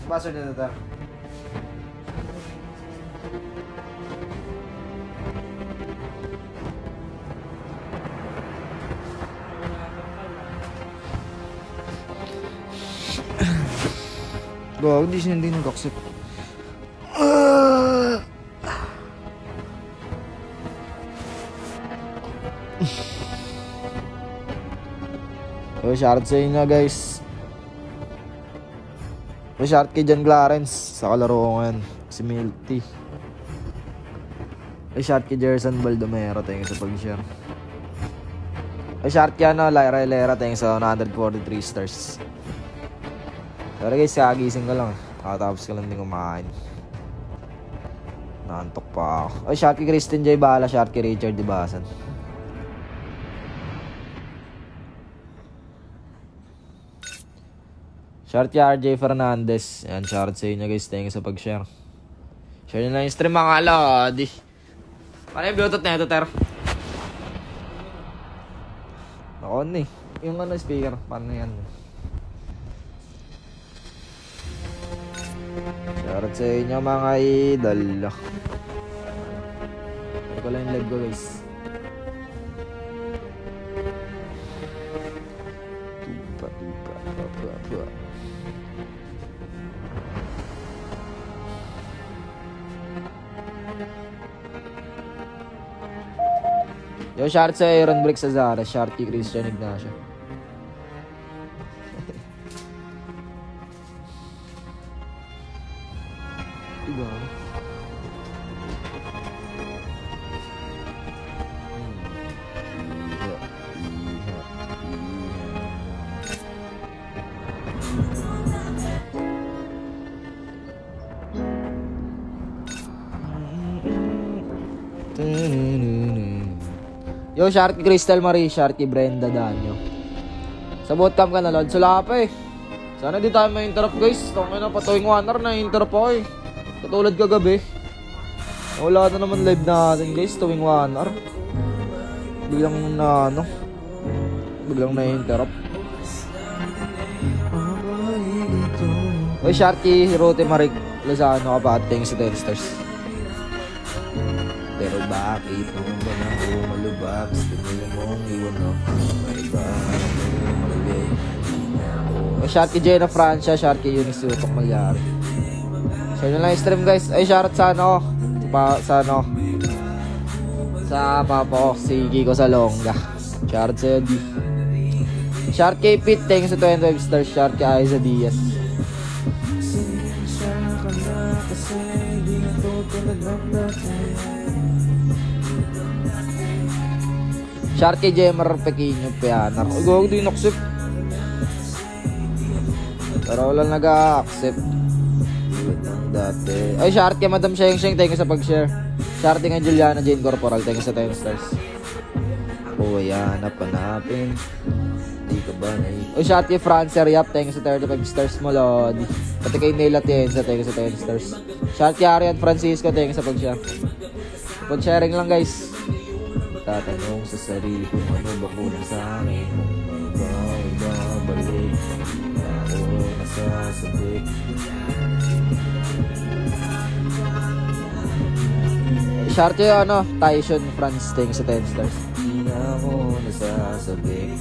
Password nito, Ter. Gawa, hindi nag-accept. So, shoutout sa inyo guys. So, shoutout kay John Clarence sa kalaro ko ngayon, si Milty. Shoutout kay Jerson Baldomero, thank you sa pag-share. Shoutout kay Lyra Hilera, thank you sa 143 stars. Sorry guys, kagising ko lang eh. Nakatapos ko lang din kumain. Naantok pa ako. Shoutout kay Christian J. Bala, shoutout kay Richard Dibasan. Shoutout kay RJ Fernandez. Yan, shoutout sa inyo guys. Thank you sa pag-share. Share nyo na yung stream mga kalodi. Paano yung bluetooth na ito, Ter? Nakon eh. Yung speaker. Paano yan? Shoutout sa inyo mga idol. Ano ko lang yung live ko guys. Tupa. Yo, shoutout sa Aaron Brick sa Zara, shoutout kay Christian Ignacio. Diba? Yo, shoutout kay Crystal Marie, shoutout kay Brenda Danyo. Sa bootcamp ka na, Lord. Sula pa eh. Sana di tayo ma-interrupt guys. Tungin na patuwing 1 hour na interrupt ako eh. Katulad kagabi. Wala na naman live natin guys, tuwing 1 hour. Biglang na-interrupt. Oy, shoutout kay Rote Marie Lozano, kapating sa 10 stars. Pero bakit mo ba na umalubak? Stimula mong iwan ako. May bahan mo malagay. Shoutout kay Jenna Francia, shoutout kay Eunice Utok Malyari. Share nyo lang yung stream guys. Ay, shoutout sa sa papa ko, si Kiko Salonga. Shoutout sa D. Shoutout kay Pete, thanks sa 25 stars. Shoutout kay Aiza Diaz. Shoutout kay Jemar Pequeño Pianar. Uy, gawag din accept. Pero wala nag-accept. Dati. Ay, shoutout kay Madam Sheng Sheng. Thank you sa pag-share. Shoutout kay Juliana Jane Corporal. Thank you sa 10 stars. O, yan. Hanapin. Di ka ba na Uy, shoutout kay Francer Yap. Thank you sa 35 stars mo, Lodi. Pati kay Neil Atienza. Thank you sa 10 stars. Shoutout kay Arian Francisco. Thank you sa pag-share. Pag-sharing lang, guys. Tatanong sa sarili kung ano ba kulang sa akin. Babalik ako nasasabik. Shoutout yung Tyson France, thanks sa 10 stars. Hindi na ako nasasabik.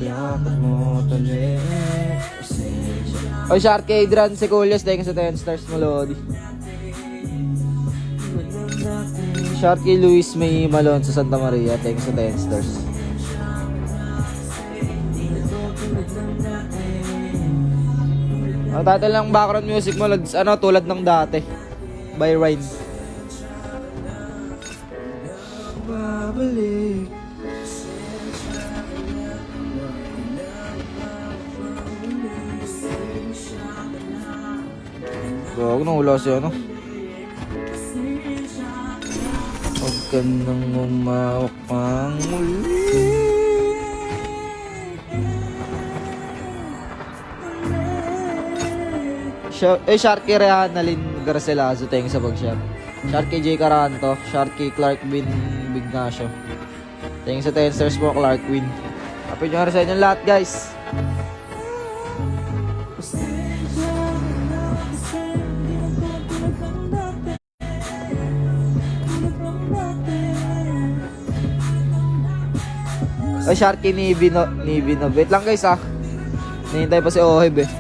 Yakap mo tali. O, shoutout kay Adrian Seculias, thanks sa 10 stars mo, Lodi. Shoutout kay Luis May Malon sa Santa Maria, thanks sa 10 stars. Ang title ng background music mo, tulad ng dati. By Ryan. Babalik. Huwag nang hula siya, Huwag ka nang umawak pang muli. Shoutout kay Rehanalyn Garcilaso, thank you sa pag-share. Shoutout kay Jay Caranto, shoutout kay Clark Win Bignacio. Thank you sa 10 stars po, Clark Win. Happy New Year sa inyong lahat, guys. O, Sharky Navy no. Wait lang guys ah. Nihintay pa si Oheb eh.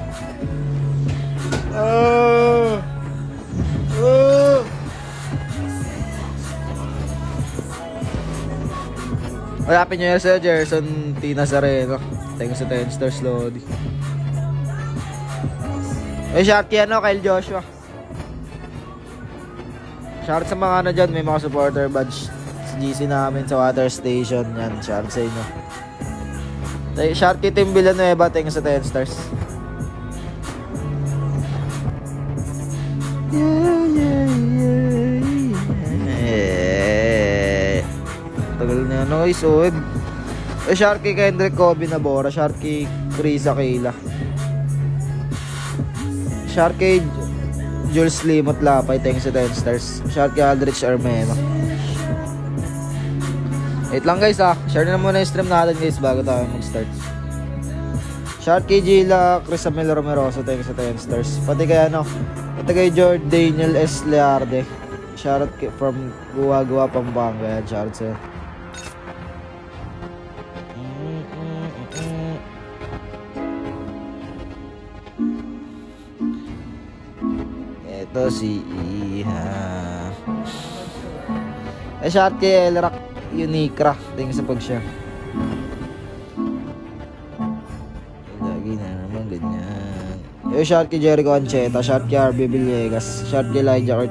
Happy New Year sa'yo, Gerson T. Nazareno. Thank you sa 10 stars, Lodi. Sharky ano, Kyle Joshua. Shout sa mga ano dyan, may mga supporter badge sa GC namin sa water station. Yan, shout sa inyo. Sharky Team Villanueva, thank you sa 10 stars. Tagal na yan, guys. Sharky Kendrick Kobe Nabora, Sharky Krisa Kayla, Sharky Jules Limot Lapay, thanks sa 10 stars. Sharky Aldrich Armeno. Wait lang guys ah, share na muna yung stream natin guys bago tayo mag-start. Sharky Gila Crisamel Romeroso, thanks sa 10 stars. Pati kay George Daniel S. Learde, shoutout from Guwa Pampanga. Shoutout sa'yo. Ito si Iha. Shoutout kay Elrak Unicra, thanks sa pag-share. Lagi na naman ganyan. Shoutout kay Jericho Ancheta, shoutout kay RB Villegas, shoutout kay Elijah Kurt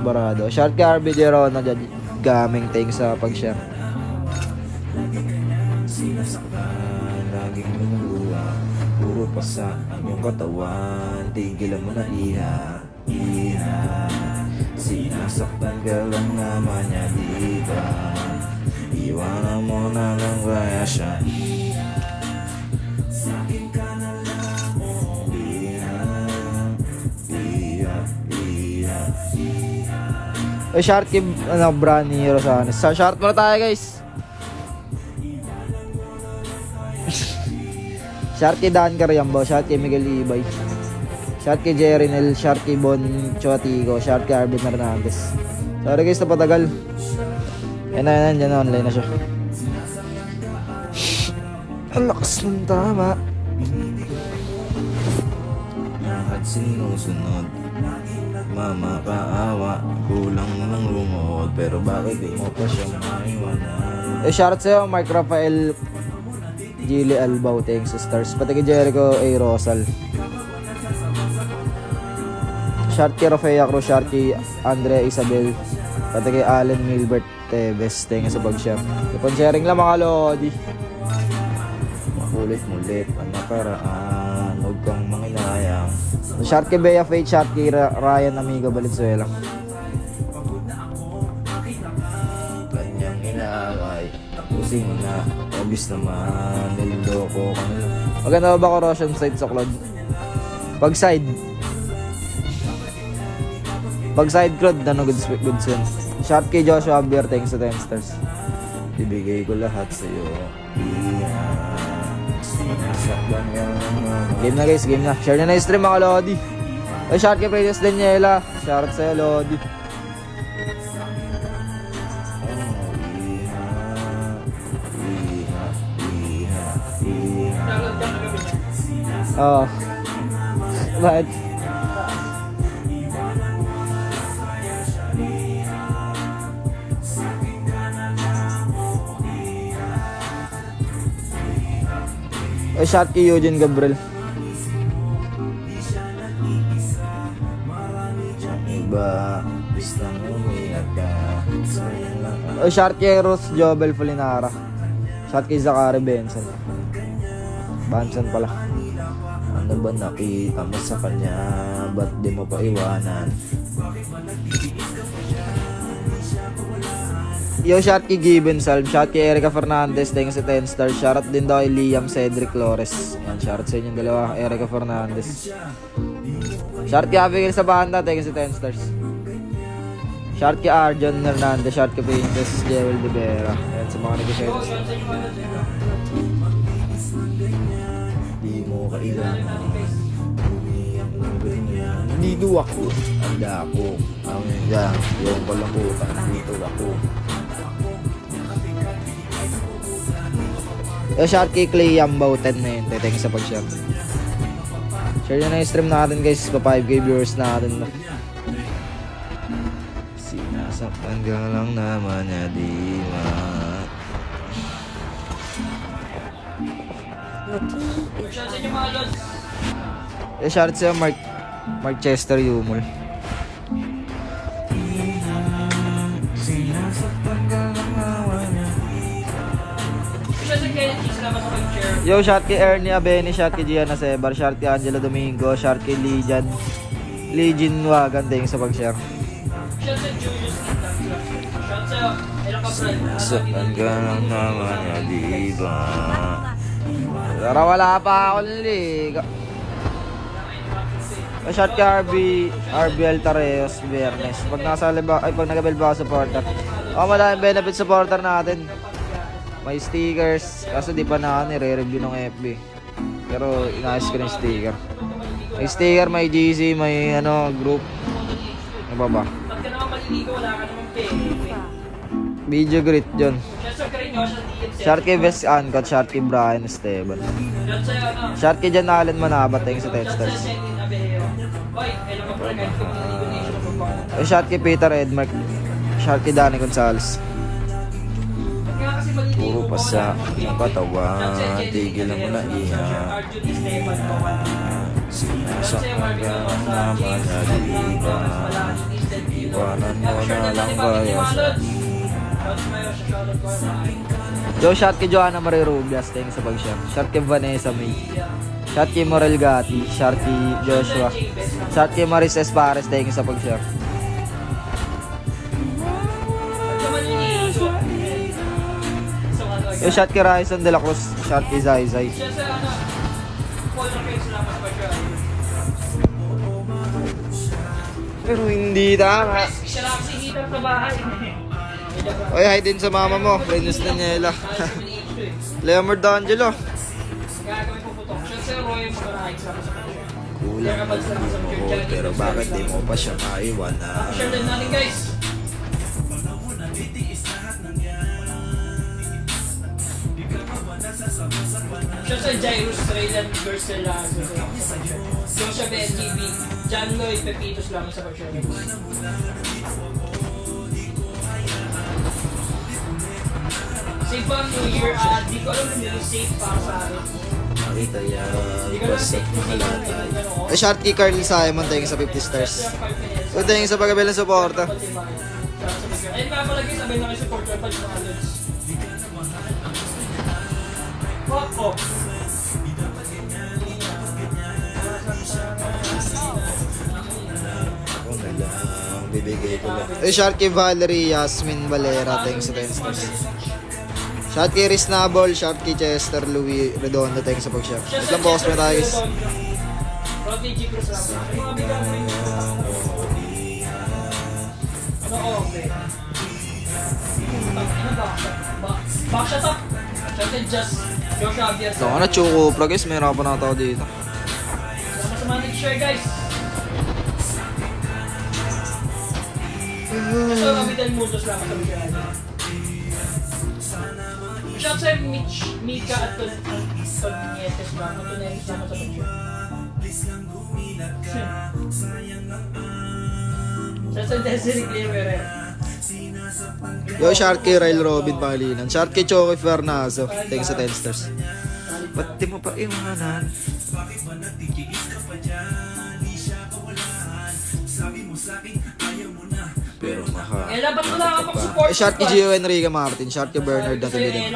Barado, shoutout kay RB Gerona Gaming, thanks sa pag-share. Laging lumuwa, puro pa sa iyong katawan, tigilan mo na Iha. Sinasaktan ka lang naman niya, diba? Iwanan mo na lang kaya siya. Sa'kin ka na lang, Sharky Brani Rosales. Shout muna tayo guys. Sharky Dan Cariambo, Sharky Miguel Ibay, Sharky Jerry Nel, Sharky Bon Choatico, Sharky Arvin Hernandez. Sorry guys na patagal. Yan na, dyan na, online na siya. Ang lakas ng tama. Lahat sinusunod, mamakaawa, kulang ng lumuhod, pero bakit di mo pa siya maiwanan? Shoutout sa'yo, Mark Rafael Gili Albao, thanks sa stars. Pati kay Jericho A. Rosal, Sharky Rafea Cruz, Sharky Andrea Isabel, pati kay Allen Milbert Teves, thanks sa pag-share. Kapag sharing lang mga Lodi. Makulit-mulit ang nakaraan, huwag kang manginayang. Sharky Bea Faith, Sharky Ryan Amigo Valenzuela. Kanyang inagay, pusing na, obvious naman, nililoko ka nila. Maganda ba corrosion side sa cloud? Pag side crowd na no, good soon. Shout kay Joshua Abier, thanks sa 10 stars. Ibigay ko lahat sa'yo. Game na guys, game na. Share na stream mga Lodi. Shout kay Precious Daniela, shout sa'yo Lodi. Oh. Bakit? Shout kay Eugene Gabriel. Iba, bis lang umiyak ka. Shout kay Ruth Jobel Folinara. Shout kay Zachary Benson. Benson pala. Ano ba nakita mo sa kanya? Ba't di mo pa iwanan? Yo, shout kay Gibbon Salm, shout kay Erica Fernandez, thanks sa 10 stars. Shout din daw kay Liam Cedric Flores. Yan, shout sa inyong dalawa, Erica Fernandez. Shout kay Abigail sa banda, thanks sa 10 stars. Shout kay Arjon Hernandez, shout kay Princess Jewel de Vera. Yan, sa mga nag-share. Di mo kailangan. Dito ako, anda ako. Yan, yung palambutan, dito ako. Yung shot kay Clay Yambaw 10 na yun. Thanks sa pag-share. Share nyo na yung stream natin guys. Pa 5k viewers natin. Sinasaktan ka lang naman niya, di ba? Yung shot siya Mark Chester Yumul. Yo, shot kay Ernie Abeni, shot kay Gianna Sebar, shot kay Angelo Domingo, shot kay Legion Wagan, thanks sa pag-share. Shot sa Julius Quintan. Shot sa Ella Cabral. Saan ka lang naman ya, diba? Tara, wala pa ako niliga. Shot kay RB Altareos, Viernes. Pag pag nag-abel ba ako supporter. Maraming benefit supporter natin. May stickers, kaso di pa na nire-review ng FB. Pero inayos ko na yung sticker. May sticker, may GC, may group. Ano ba ba? Pag ka naman maliligo, wala ka naman pay. Video greet dyan. Shot sa Carino, shot DMC. Shot kay Vest Ancot, shot kay Brian Esteban. Shot sa Shot kay Jan Allen Manabat, thanks sa Shot sa Texters. Shenin Abeleo. Boy, Ella Cabral, kahit kung maliligo na yung shot. Shot kay Peter Edmark, shot kay Danny Gonzalez. Kasi maliligo Puro ko pa sa na- katawan, Shot sa Jenny tigil mo na iha. Arjun Esteban, Boban. Sinasaktan ka lang naman ya, diba? Iwanan mo na lang kaya sa... Joe, shot kay Joanna Marie Rubias, thanks sa pag-share. Shot kay Vanessa May. Shot kay Morel Gatti, shot kay Joshua. Shot kay Maris Espares, thanks sa pag-share. Yung shot kay Ryson De La Cruz, shot kay Zai Zai. Pero hindi tama. Siya lang si Hitar sa bahay. Oy, hi din sa mama mo, Venus Daniela. Leomar D'Angelo. Gagawin ko putok. Siya si Roy mag-rahit sa kanila. Kulang mo, pero bakit di mo pa siya maiwan na? Share din natin guys. Siya sa Jairus Raylan Garcela. Siya sa BNTV. John Lloyd Pepitos lang sa pag-share. Safe pa ang New Year. Di ko alam kung yung safe para sa akin. Nakita yan, Di ko alam basta safe kung hindi ko malatay. ano. Ay, shot kay Carl Simon, thanks sa 50 stars. O, thanks sa pagkabil ng suporta. Ayun nga pala guys, sabay na kayo supporter pa yung mga lods. Fuck off. Ako na lang, bibigay ko lang. Ay, shot kay Valerie Yasmin Valera, thanks sa 10 stars. Shot kay Riz Nabol, shot kay Chester Louis Redondo, thanks sa pag-share. Wait lang, boss mo tayo guys. Rodney G. Cruz lang. Mga bigang mo yung ano, okay. Ano ba? Backshot up. Shot just Josh Javier. Ito ka na, Choco Pra guys, may harapan na tao dito. Salamat sa mga nag-share guys. Gusto ko kapitan Mundos lang sa mga. Shout sa Mika at Tonietes lang. Tonietes lang sa mga. Shout sa Desiree Clearer. Yo, shot kay Ryle Robin Pangilinan. Shot kay Choco Fernazo, thanks sa 10 stars. Ba't di mo pa iwanan? Pero Eh, dapat mo na kapag-support. Shot kay Gio Enrique Martin, shot kay Bernard na Tubidin.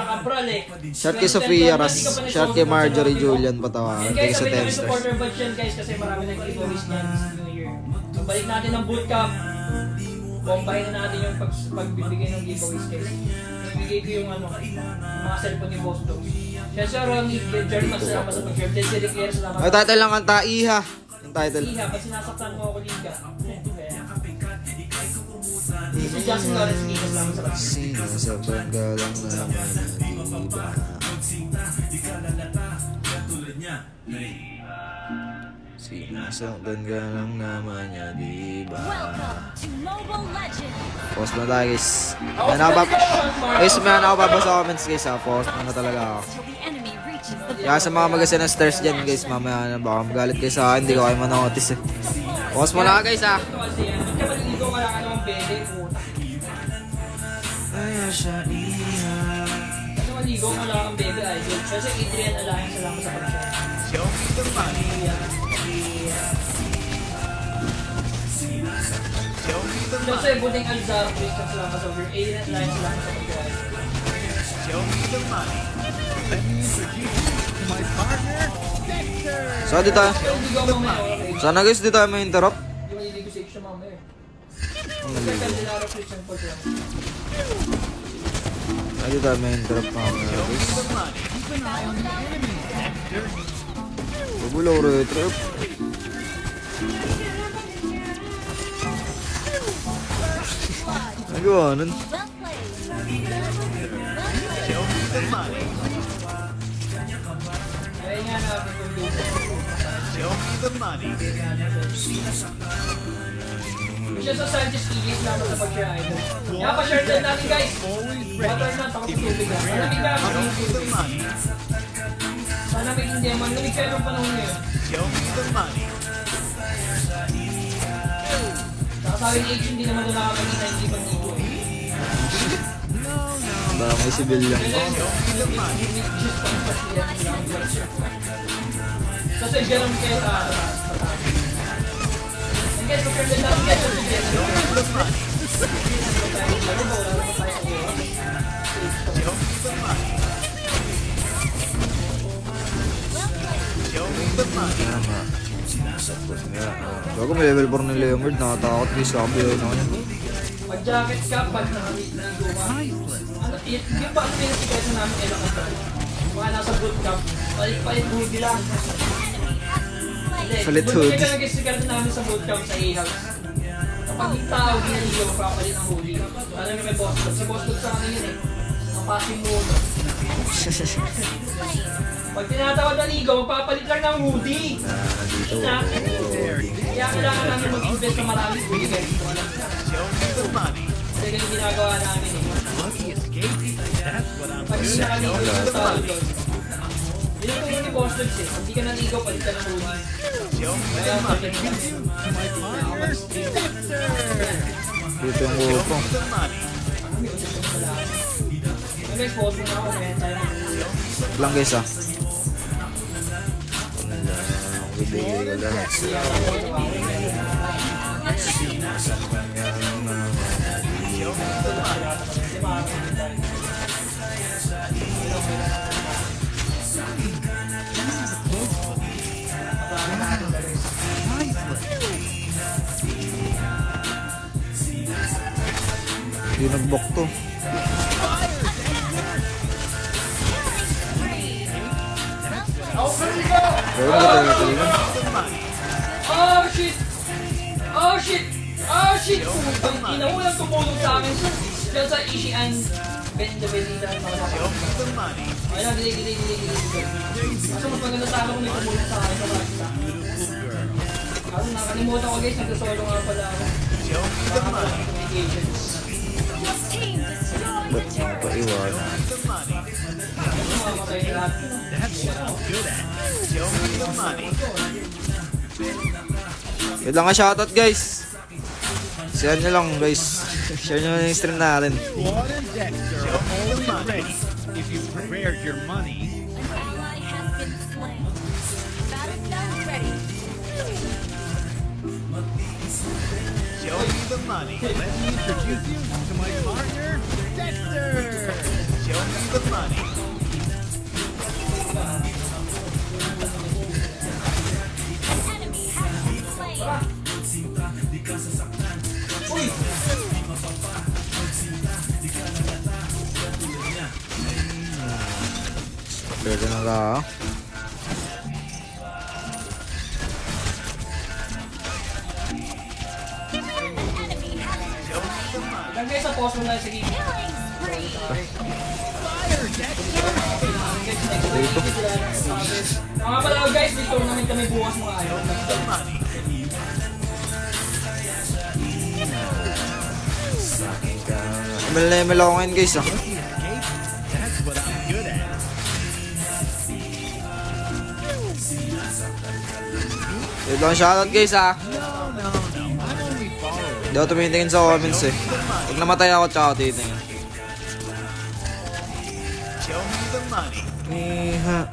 Shot kay Sofia Ras, shot kay Marjorie Julian Patawakan, And guys, thanks sa sabi 10 kami stars. supporter badge yan guys kasi marami nag-giveaways niyan this New Year. So, balik natin ang bootcamp. Bombahin na natin yung pagbibigay ng giveaways guys. Ibigay ko yung mga cellphone ni Boss Dogs. Siya sa Ronnie, German salamat sa pag-share. Desiree Clear salamat. Ay, title lang ang Taiha. Yung title. Liga, pag sinasaktan mo ako Liga. Si Justin Lawrence Liga salamat sa pag-share. Sino sa paggalang naman ang iba? Sinasaktan ka lang naman niya, diba? Welcome to Mobile Legends! Pause na tayo guys. Guys, may ako babasa sa comments guys ha. Pause na talaga ako. Till the enemy reaches the Kaya sa mga mag-asa ng stairs dyan guys, mamaya na baka magalit kayo sa akin, hindi ko kayo manotice eh. Pause mo na guys ha. Ito kasi yan. Pagka maliligo ka lang ng bebe, puta. Kaya siya iya. Kasi maligo ka lang ng bebe, idol. Kasi Adrian Alliance lang sa pag-share. Show me the money. Show me the Kasi money. buting Alzaro, Christian salamat sa over. Adrian Alliance lang sa pag-share. Show me the money. Let me introduce you to my partner, Dexter. So di tayo. Kaya hindi ko mamaya, okay? Sana guys, di tayo may interrupt. Di maliligo sa siya mamaya. Kasi Alzaro, Christian pag-share. Di tayo may interrupt mamaya Show me guys. the money. Keep an eye on the enemy, Dexter. Bubulaw retrip. Nagawa nun. well played. Show me the money. Kaya nga namin kung lupo. Show me the money. Siya sa Sanchez Ilis lang sa pag-share, idol. Kaya pa-share din natin guys. Always Water ready. na, takot sa tubig na. Malamig na ako Show ng me the tubig. money. Malamig hindi, malamig kayo ng panahon ngayon. Show me the money. Saka sabi ni H, hindi naman doon nakakagina, hindi pa dito. Baka may civilian. Show me the money. Kasi ganun kayo sa and guys, pag-share din natin guys, Show me the money. Show me the money. Show me the money. Tama. Bago may level 4 ng Leomord, nakatakot guys. Kakabiyoy na ako niyan. Pag jacket ka, pag naligo ka, ano, yung ba ang pinasikat na namin kailangan ka? Mga nasa bootcamp, palit-palit hoodie lang. Palit Buti hoodie. ka nag-sikat namin sa bootcamp sa A-House. Kapag yung tao ginaligo, papalit ang hoodie. Alam mo may boss club. Sa boss club sa akin yun eh. Ang passing muna. Pag tinatawag na ligo, magpapalit lang ng hoodie. Dito. Na, kaya kailangan namin mag-invest na maraming hoodie guys. Show me the money. Kasi ganyan ginagawa namin eh. Money escape. That's what I'm Pag hindi saying. nakaligo Show me sa the tao money. doon. Yun ang tulong ni Boss Dogs eh. Pag di ka naligo, palit ka ng hoodie. Show me Kaya the money. palit ka ng To my partner, Dexter. Dito yung Show grupo. me the money. So guys, pause muna ako. Kaya tayo Wait lang guys ah. Bibigay ko lahat. Show me the money. Hindi nag-book to. Pero hindi tayo kanina. Oh shit! Oh shit! Oh shit! Putang ina, walang tumulong sa amin. Diyan sa Ishian, Benda mga Show me the money. Ay na, delay. Kaso mas maganda sa akin kung may tumulong sa akin sa Rasta. Kaso nakalimutan ko guys, nagkasolo nga pala ako. Show me the money. Communications. Your team destroyed Ba't the mo turret! pa iwanan? The money. Mamamatay na lahat. That's what I'm good at. Show me the money. Wait lang nga shoutout guys. Share nyo lang guys. Share nyo na yung stream natin. Claude and Dexter are always ready. If you prepared your money, An ally has been slain. Battlefield ready. show me the money. Let me introduce you to my partner, Dexter. Show me the money. An enemy has been slain. Pwede na ka. Enemy has been slain. Hanggang guys, sa pause muna. Sige. Killing spree. Fire, Dexter. Dito. Mga pala guys, may tournament kami bukas mga ayaw. The money. ML ako ngayon guys ah. Looking at Kate? That's what I'm good at. Yun lang shoutout guys ah. No. I'm only following. Hindi ako tumitingin sa comments eh. Pag namatay ako tsaka ako titingin. Show me the money. Iha.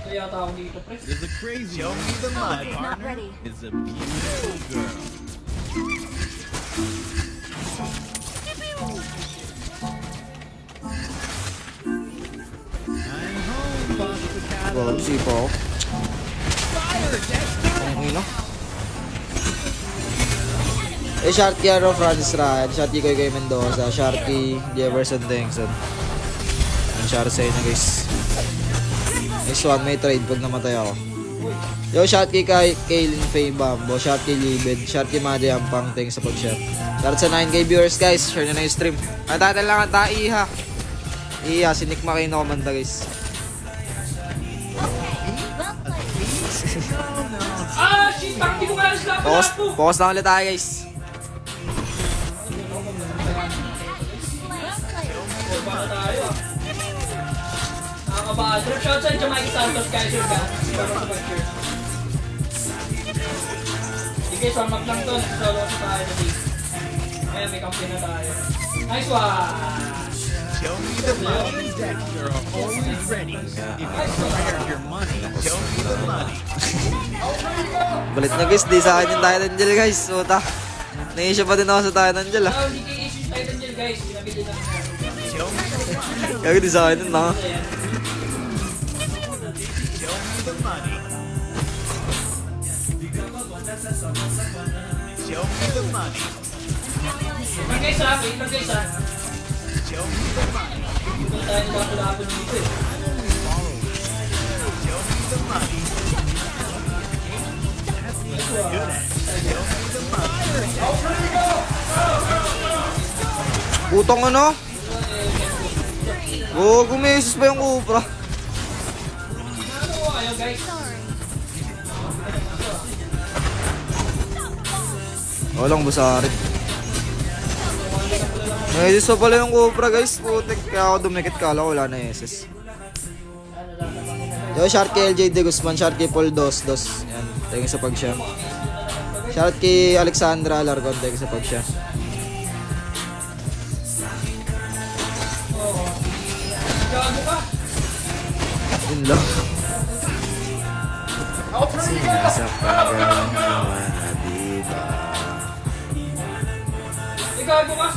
Kaya yata ako dito, pre. Is a crazy. Show me the money. Not ready. Is a beautiful girl. I'm home, Boss Picado. Wow, sipo ako. Fire, Dexter! Ang ino. Sharky Arrow, Francis Ryan, Sharky Koy Mendoza, Sharky Jefferson Dengson. Ang share sa inyo guys. Next one, may trade pag namatay ako. Yo, Sharky kay Kaylin Faye Bambo, Sharky Libid, Sharky Madi Ampang, thanks sa pag-share. Shout sa 9K viewers guys, share nyo na yung stream. Ang tatal lang ang Iha. Iha, si Nick Makino kumanda guys. Well played. Ah, shit! Bakit di ko kaya sila po? Focus lang ulit tayo guys. Well played. Baka tayo ah. Nakakabaadrop. Shout sa Jamaica Santos, Kaiser ka. Baka sa pag-share. Sige, sum up lang to. Nagsasolo sa tayo na base. Ayan, may kampi na tayo. Nice one! Show me the money. Dexter are always ready. If you prepare your money, show me the money. Balit na guys, di sa akin yung Titan Angel guys. Puta. Naisya pa din ako sa Titan Angel ah. Ah, hindi kayo issue sa Titan Gel guys. Pinabili lang natin. Show me the money. Kaya di sa akin yun na. Ayan. Show me the money. Show me the money. Pag guys ha, wait lang guys ha. Show me the money. Dito na tayo nagkakalaban dito eh. Show me the money. Good at. Show me the money. Putong ano? Oh, gumisis pa yung Cobra. Ano ko kayo guys? Walang busari. May pa pala yung Cobra guys. Putik. Kaya ako dumikit, kala ko wala na SS. Yo, Sharky LJ De Guzman, Sharky Paul Dos. Yan. Thank you sa pag-share. Sharky Alexandra Largon, thank you sa pag-share. Gago ka! Yun lang. Sinasa paggawa na diba? Gago ka!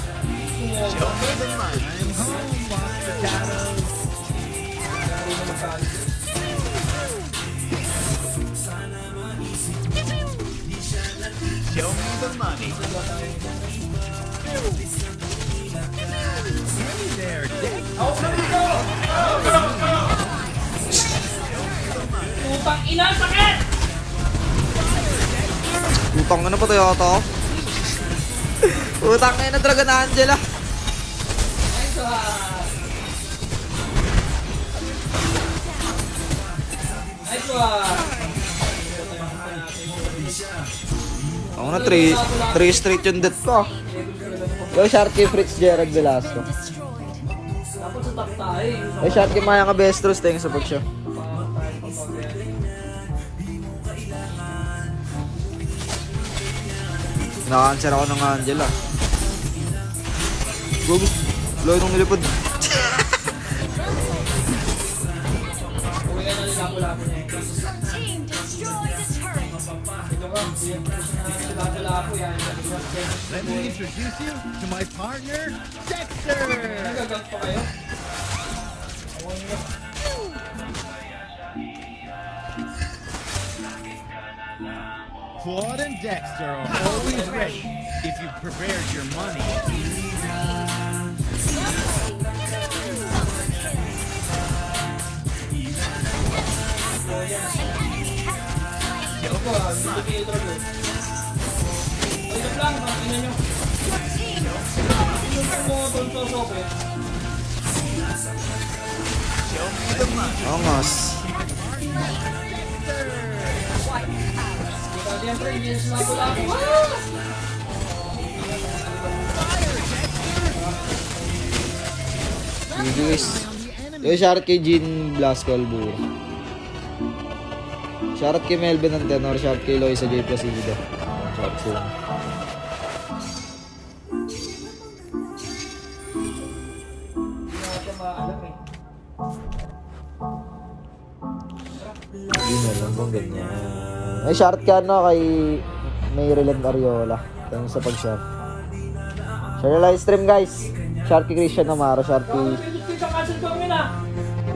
Show me the money. I'm home, Boss Picado. Show me the money. Hey there, Dexter. Putang ina, sakit! Putang na pa tayo ito. Putang na Dragon Angela. Nice one! Nice one! Ako na 3 straight yung death ko. Yo, Sharky Fritz Gerard Velasco. Dapat sa top tayo eh. Yo, Sharky Maya Cabestros, thank you sa pag-share. Naka-answer ako ng Angela. Gogo. Loy nung nilipad. Uwi ka na nila lapo niya. Team destroy the turret. Ito ka, lapo yan. Let me introduce you to my partner, Dexter. Nagagat pa kayo? Claude and Dexter are always ready if you've prepared your money. Ito po, hindi kayo dragon. Ito lang, ina nyo. Ito mo, tonto eh. Show me the money. Angas. Siyempre, hindi na sumabula ako. GG guys. Yung shoutout kay Jean Blasco Alburo. Shoutout kay Melvin Antenor. Shoutout kay Loisa J. Placido. Shoutout sila. Hindi na siya maalam eh. Hindi na lang kung ganyan. Ay, shoutout ka kay Maryland Ariola. Thanks sa pag-share. Share na live stream guys. Shoutout kay Christian Amaro. Shoutout kay... Kakancel ko yun ah.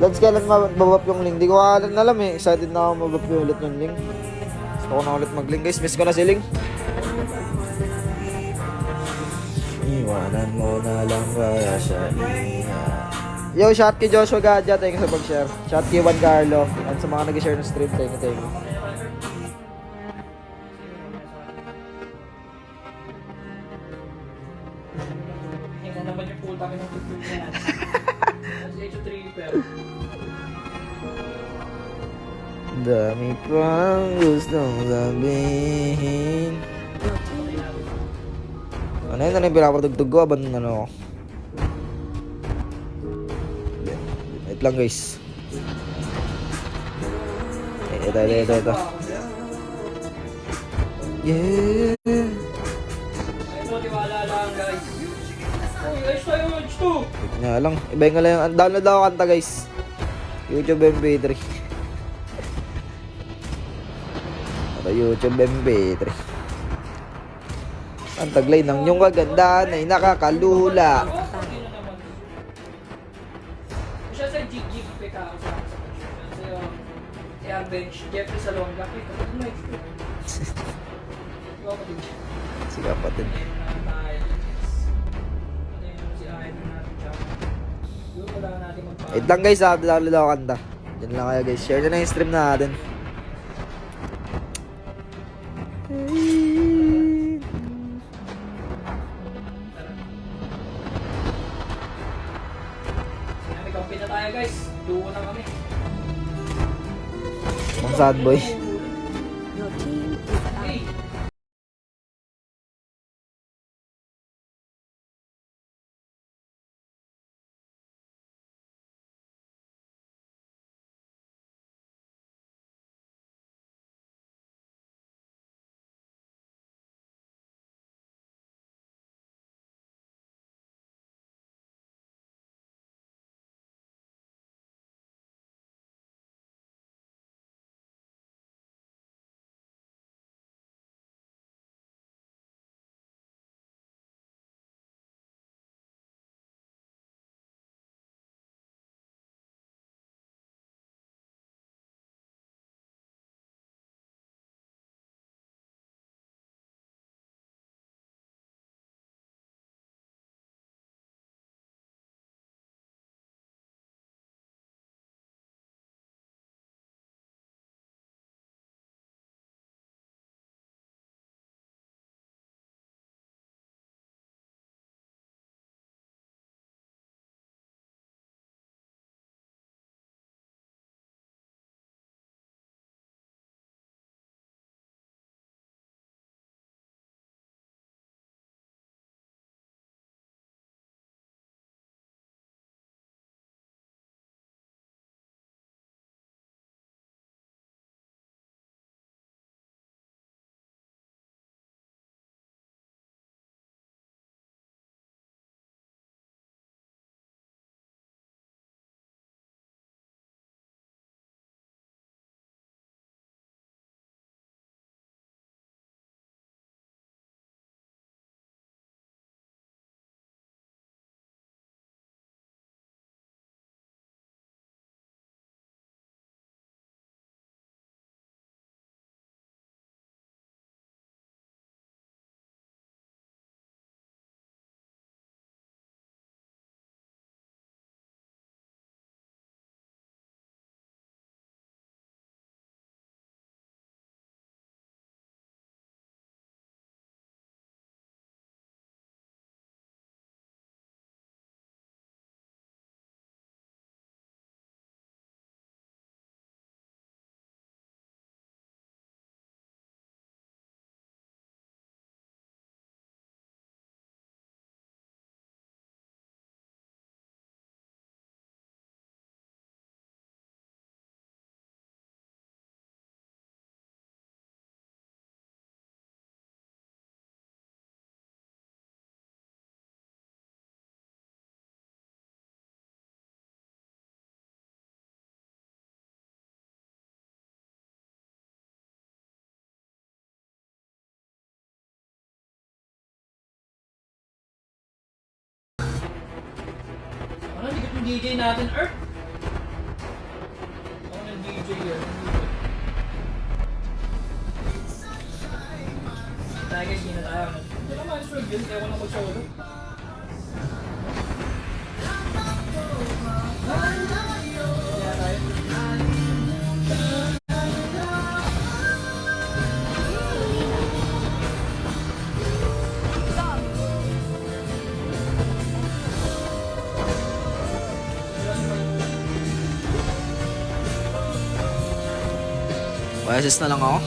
Lads, kailan mababap yung link? Di ko alam eh. Excited na ako mababap yung ulit yung link. Gusto ko na ulit mag-link guys. Miss ko na si Link. Iwanan mo na lang kaya siya Yo, shout kay Joshua Gadja. Thank you sa pag-share. Shout kay Juan Carlo. At sa mga nag-share ng stream. Thank you. Hindi na naman yung puta ng tutulong na yan. Kasi ito 3 pero. Dami pang gustong sabihin. Ano yun? Ano yung pinapatugtog ko? Abanon na ako. Wait lang guys. Ito. Yeah. Ito, tiwala lang guys. Uy, ayos tayo, H2. Wait nga lang. Ibahin nga lang yung download ako kanta guys. YouTube MP3. YouTube MP3. Ang taglay ng iyong kagandahan ay nakakalula. Siya sa Gigi, peka ako sa pag-shoot. Kasi si Arbench, Jeffrey Salonga, peka ako na ito. Ikaw kapatid siya. Sige kapatid. Wait lang guys ha, download ako kanta. Diyan lang kayo guys. Share na yung stream natin. May kampi na tayo guys. Duo na kami. Ang sad boy. DJ natin, Earth. Ako ng DJ yan. Tayo guys, hindi na tayo. Hindi naman, sure, yun. Ewan na mag-solo. Kaya tayo. Assist na lang ako.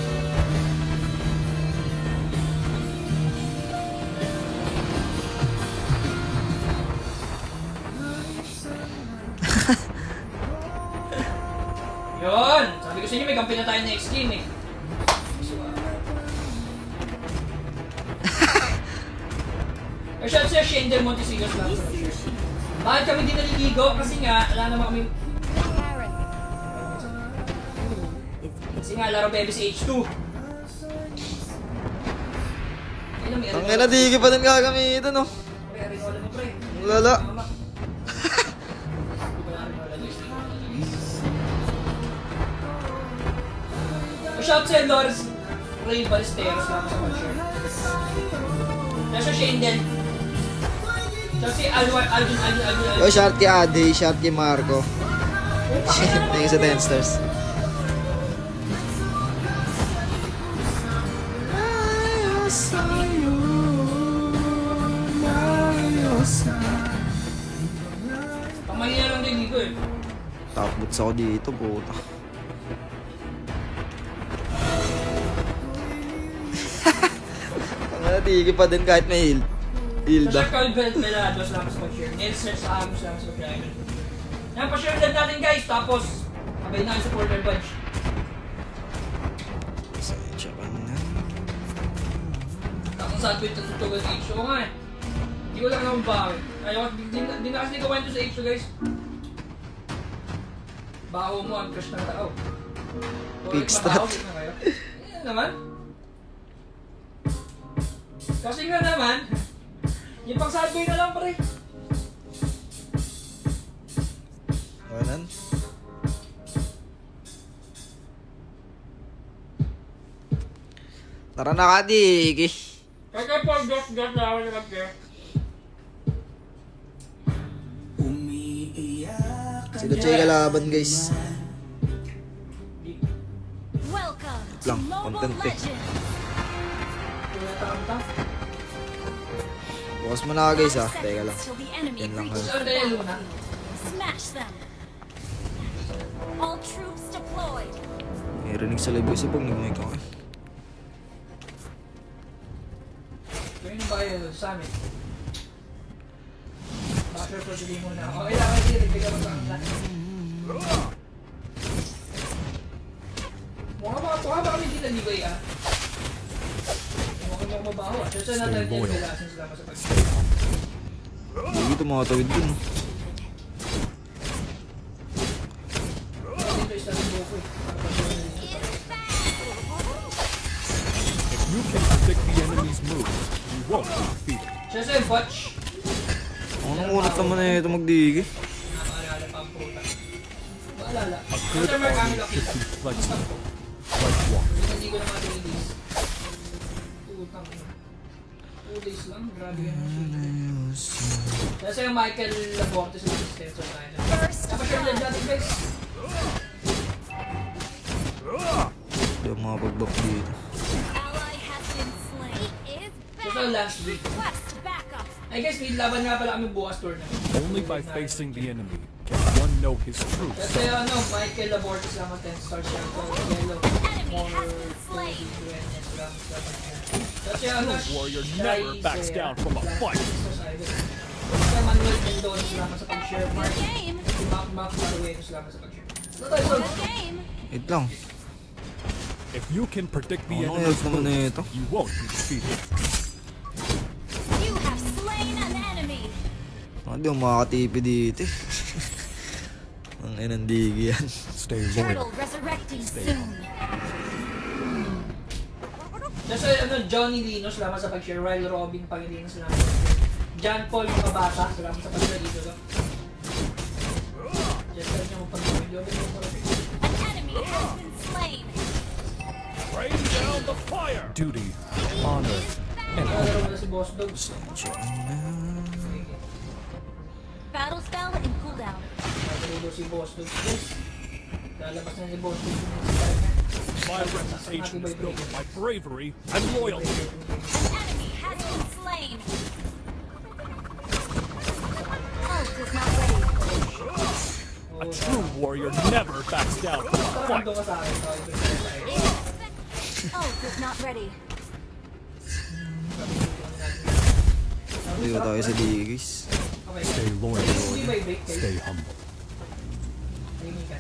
Yun! Sabi ko sa inyo, may kampi na tayo next game eh. Or siya siya, Shane Del Montesinos lang sa shirt. Bakit kami di naliligo? Kasi nga, wala naman kami... Kasi nga, laro Bebe sa H2. Ayun, may Ang ina, digi pa din gagamitin, no? Pre, arinola mo, pre. Lala. Tama. Di ba na arinola, guys? Shout sa Lors Ray Ballesteros lang sa shirt. Nasa Shane Del. Tapos si Alvin. Oh, shout kay Ade, shout kay Marco. Thank you sa 10 stars. Pamahina lang din dito eh. Top boots ako dito, puta. Ang digi pa din kahit may Sa Hilda. Calvin Melados lang sa pag-share. Nelson sa Agus lang sa pag-share. Yan, pa-share lang natin guys. Tapos, sabay na yung supporter bunch. Tapos sa tweet na tutugan sa H2 nga eh. Hindi ko lang naman bakit. Ayaw, di na kasi gawin ito sa H2 guys. Baho mo ang crush ng tao. Peak strat. Yan naman. Kasi nga naman, yung pang sad boy na lang pare. Kanan. Tara na ka, Digi. Kaya pag got na ako na mag-care. Sino Chay kalaban, guys? Welcome to Lang, Mobile content eh. Legends. Kaya tamta. Bukas mo na ka, guys, ha? Teka lang. Till the enemy Yan lang, reaches ha? the battlefield. Smash them. All troops deployed. May rinig sa live kasi pag nag-mic ako. Kaya yung bayo sa amin. Baka sure pwede mo na. Okay lang, okay, bigyan mo sa kanila. Mukha ba kami dito nalibay ah? Mukha mo mabaho ah. Sure saan natin yung relaxing sila sa pag-share. Digi, tumatawid dun, no? Dito is natin buko eh. If you can predict the enemy's moves, you won't be defeated. Sure saan Butch? Ako nang unat naman na ito mag-digi. Nakaalala pa ang puta. Maalala. A good Sure Mark army Angelo should kita. be flexible, like water. Hindi ko na matiligis. Utang. 2 days lang. Grabe yan. Kasi yung Michael Laborte sa Sensor tayo. First Napashare lang natin guys. Hindi ako makapag-buff dito. ally has been slain. He is So back. last week. Request backup. Ay guys, may laban nga pala kami bukas tournament. Only by facing the enemy can one know his true Kasi strength. ano, Michael Laborte lang ang 10 stars siya. So, yellow. More 20 lang sa pag-share. Kasi ano, Warrior never backs down from a fight. Kasi Manuel Mendoza lang sa pag-share. Mark, Game. si Mac Maruenos lang sa pag-share. So tayo, Good so, game. Wait lang. If you can predict the Ano enemy's health naman na moves, ito? you won't be defeated. You have slain an enemy. Hindi ako makakatipi dito eh. Ang inang digi yan. Stay loyal. Turtle resurrecting soon. Kasi ano, Johnny Linos salamat sa pag-share. Ryle Robin Pangilinos salamat sa pag-share. John Paul Mabata salamat sa pag-share dito. Just try niyo magpag-join. An enemy has been slain. Rain down the fire. Duty, honor, and Nalaro mo na si Boss Dog. Battle spell in cooldown. Nalaro si Boss Dog. Yes. Lalabas na si Boss Dog. my reputation is built on my bravery and loyalty. An enemy has been slain. Ult is not ready. A true warrior never backs down from a fight. Nandun ka sa akin. Ult is not ready. Tayo tayo sa digis. Okay. Stay loyal, Hindi ba i-break kayo? stay humble. Tingin ka.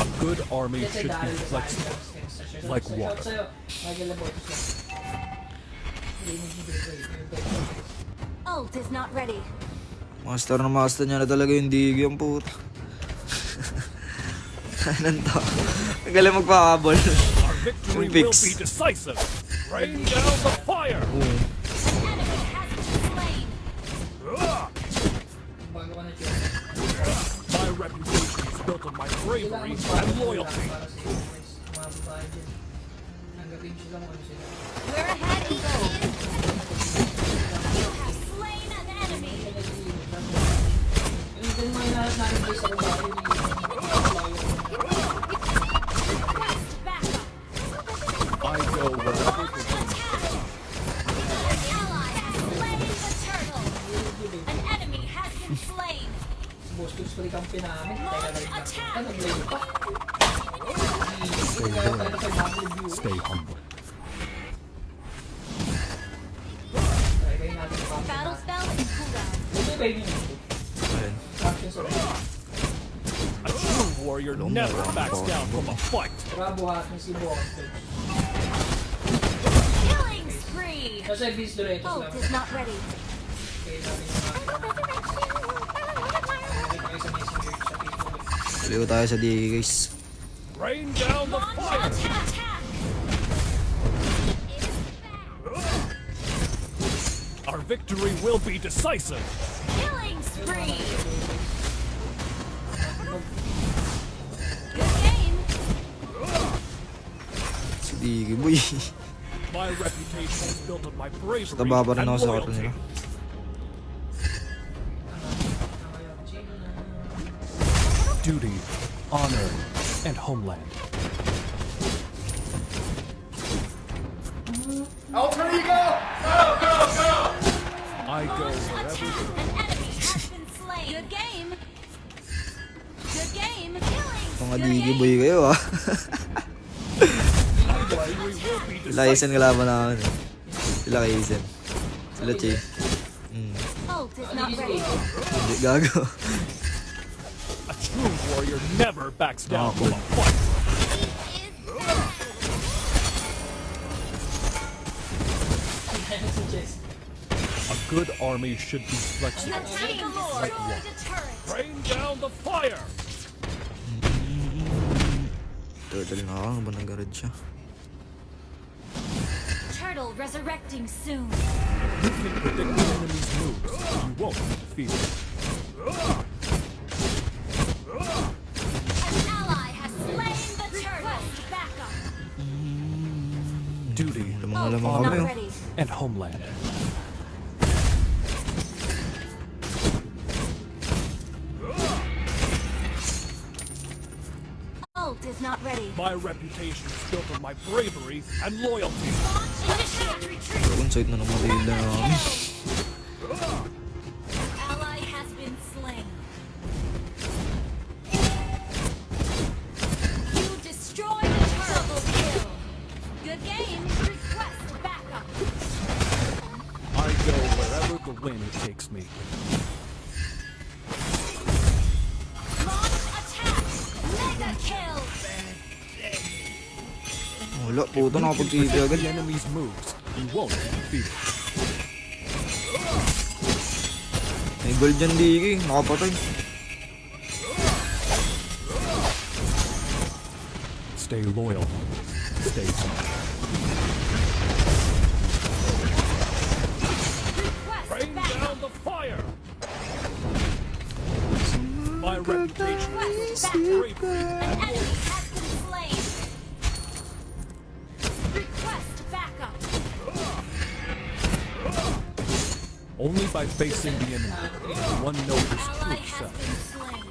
A good army Let's say should be dahil sa flexible. akin, like sa'yo, water. sa'yo, Michael Labortus lang. Hindi mo i-break. Ult is not ready. Master na master niya na talaga yung digi yung puta. Kanan to. Ang galing magpakabol. Our victory Fix. will be decisive. Rain down the fire. An enemy has been slain. Bago ka na siya. My reputation is built on my bravery and loyalty. Para sa iyo, guys. Mababae dyan. Tanggapin siya lang ano sila. We're ahead in You have slain an enemy. Yung kung may natin guys sa babae, Request backup. I go wherever the wind An ally has slain the turtle. An enemy has been slain. boss gusto rin kang pinamin. Launch attack. Ano, blade pa? Stay Kaya loyal. tayo sa double view. Stay humble. Try kayo natin yung pump Battle natin. spell in cooldown. Ito ba yun yung Ayun. Captains of A true warrior never backs down from a fight. Bravo hatin si Boston. Killing spree. Kasi Vince Doretos Ult lang. is not ready. Kaya natin yung mga kayo sa Messenger sa Facebook. Tayo tayo sa digis. Rain down the Launch fire. attack. Our victory will be decisive. Killing spree. Good game. Sa digi, boy. My reputation is built on my bravery Taba pa rin and ako sa karton loyalty. nila. Duty, honor, and homeland. I go Launch wherever attack. An enemy has been slain. Good game. Good game. Killing. Mga Good digi game. boy kayo ah. victory will be Sila decisive. Isen kalaban namin eh. Sila kay Isen. Sila Che. Ult is not ready. Hindi gago. A true warrior never backs down from a fight. Si Jess. A good army should be flexible. Attack the Lord. Destroy the turret. Rain down the fire. Turtle na ako. Ang banang garad siya. Turtle resurrecting soon. You can predict the enemy's moves. You won't be defeated. An ally has slain the turtle. Backup. Duty, Lamang Ult is kami not oh. ready. and homeland. Ult is not ready. My reputation is built on my bravery and loyalty. Launch initiate retreat. Kung site na ng Matilda na kami. Ally has been slain. You destroyed the turtle. Double kill. Good game. Request backup. I go wherever the wind takes me. Launch attack. Mega kill. Wala, puto nakapag-TV Predict agad. the enemy's moves. You won't be defeated. May gold dyan digi. Nakapatay. Stay loyal. Stay humble. reputation is Request built backup. on bravery. An enemy has been slain. Request backup. Only by facing the enemy can one know his Ally true has self. been slain.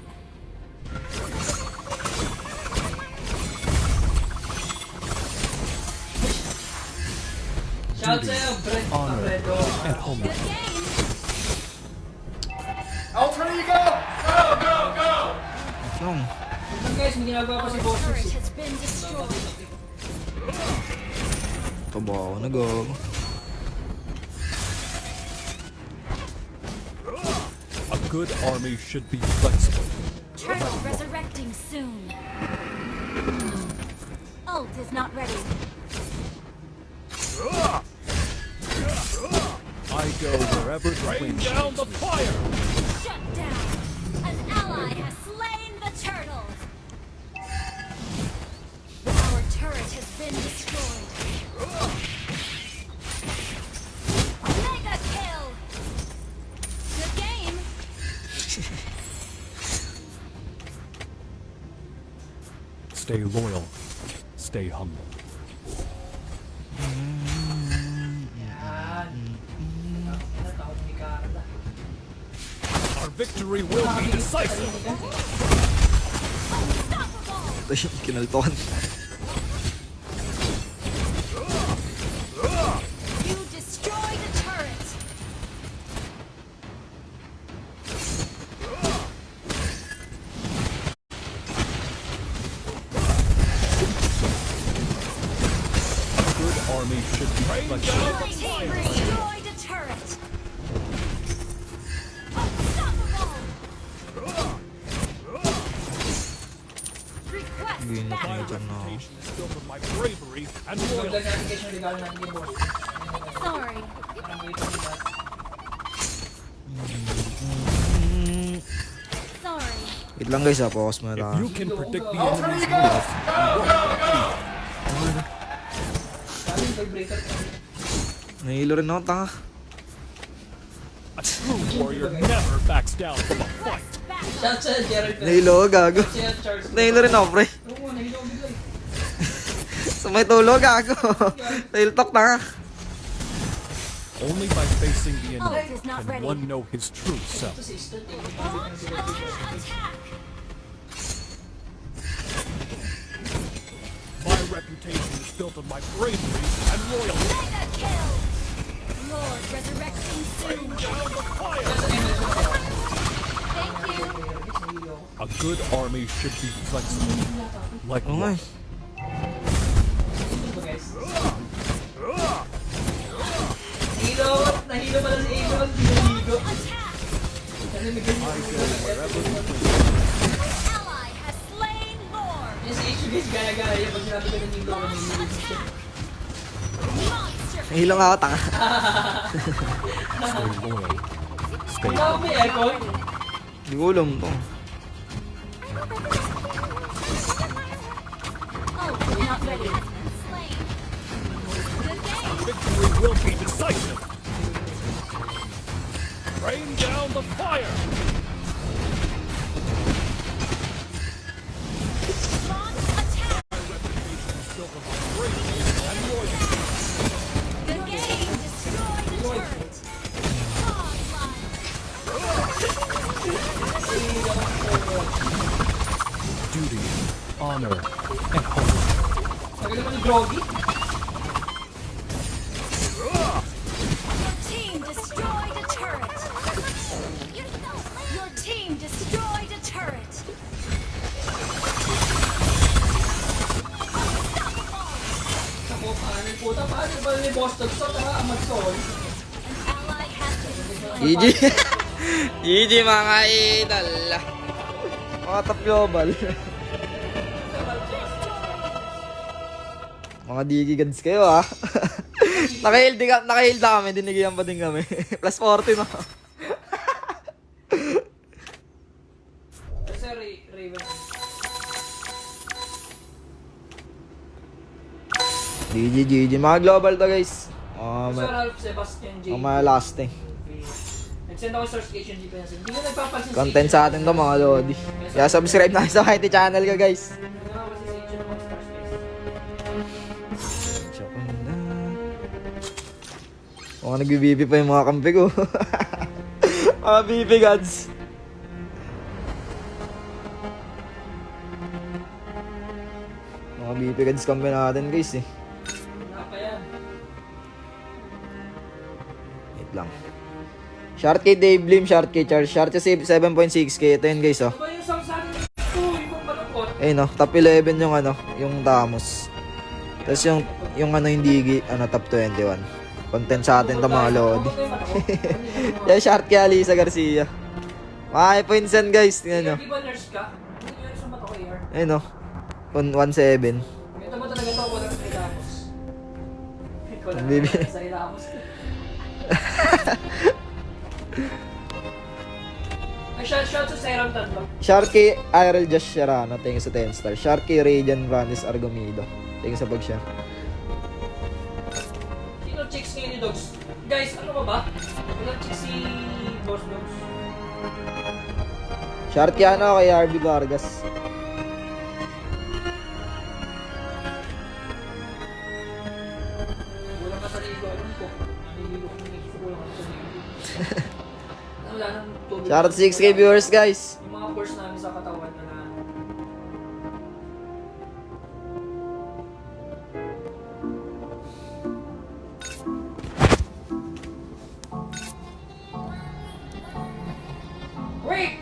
Shout sa'yo, Brent Honor Alfredo. and home. Good game. Yung. Guys, may ginagawa pa si Boss. Turret has been destroyed. Tabaw na gago. A good army should be flexible. Turtle resurrecting soon. Ult is not ready. I go wherever the wind down the fire. Shut down. An ally has slain the turtle. Our turret has been destroyed. Mega kill. Good game. Stay loyal. Stay humble. Yan. Natawag ni Carla. Our victory will be decisive. Unstoppable. Ito yung kinaltokan. You destroy the turret. A good army should be flexible. Your team destroyed a turret. Unstoppable. Request Hindi na backup. tayo na. Reputation is built on my bravery and Huwag loyalty. lang natin guys yung regalo natin kay Boss. Sorry. Parang wait lang natin. Sorry. Wait lang guys ha, focus mo If na. you can predict the enemy's moves, Sabi yung breaker ko. Nahilo rin ako, tanga. a true warrior never backs down from a fight. Request backup. Shout sa Gerald. Nahilo ako, gago. Siya Charles. Nahilo rin ako, pre. Oo, nahilo ako bigla eh. Sa may tulog, gago. Nahilo talk, tanga. Only by facing the enemy Ult is not can ready. one know his true self. Ito si Easter Day. Launch attack. My reputation is built on my bravery and loyalty. Mega kill. Lord resurrecting soon. Down the fire. Thank you. A good army should be flexible, like Oo nga eh. Ito guys. Nahilo! Nahilo pala si Aaron. Hindi nahilo. Attack. Kasi may ganyan. Ally has slain Lord. Yung si Aaron guys, gaya-gaya. Pag sinabi ko nahilo, nahilo siya. Monster. Nahilo nga ako, tanga. Stay loyal. Stay Wala akong may aircon. Hindi ko alam to. Oh, not ready. Has been slain. Good game. Victory will be decisive. Rain down the fire. Launch attack. My reputation is built on my bravery and loyalty. Good game. Destroy the turret. Godlike. Duty, honor, and hope. Sabi naman ni Groggy. Your team destroyed a turret. Your team destroyed a turret. Ako, paano yung puta? Paano ba ni Boss Dogs? So, tara, amag sol. An ally has been slain. GG. GG mga idol. Mga top global. Mga digigads kayo ah. Naka-heal na kami, dinigiyan pa din kami. Plus 40 no. Kasi Raven. GG. Mga global to guys. Sir Ralph Sebastian J. Mga lasting. Next Send ako source station defense. Hindi ko nagpapansin. Content sa atin to mga lodi. Kaya subscribe na sa YT channel ko guys. Mga nagbibibi pa yung mga kampi ko. Mga bibi gods. Mga bibi gods kampi natin guys eh. Wala pa yan. Wait lang. Short kay Dave Lim, short kay Charles, short kay 7.6k. Ito yun guys oh. Ano ba yung song sa atin? Yung palangkot. Ayun no, top 11 yung ano, yung Tamos. Tapos yung ano yung Digi, ano top 21. Content sa atin to mga lodi. Yan short kay Alisa Garcia. Mga points yan guys, tingnan nyo. Di ba nurse ka? Hindi nyo yung mata ko AR. Ayun no, 1.7. Ito mo talaga to, walang sa Ilamos. Walang Bibi. sa Ilamos. Ay, shout to Serum Tatlo. Sharky IRL Josh Sharano, thank you sa 10 star. Sharky Radian Vanis Argomido, thank you sa pag-share. Sino chicks ngayon ni Dogs? Guys, ano ba ba? Walang chicks si Boss Dogs. Sharky ano kay RB Vargas. Walang kasaligo. Alam ko. Nalililo ko ng gusto ko lang kasaligo. Wala nang tulog. Shout 6k viewers guys. Yung mga course namin sa katawan na Wait!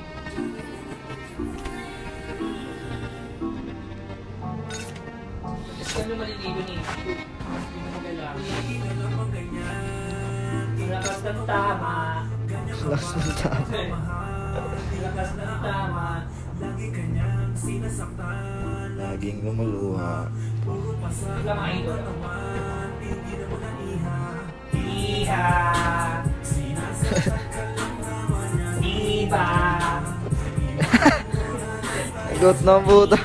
Kasi kami maliligo ni Hindi mo kailangan. Lakas ng tama. Last na tayo. Lakas ng tama. Laging lumuluha. Ikaw mga idol. Iha. Diba? Got na puta.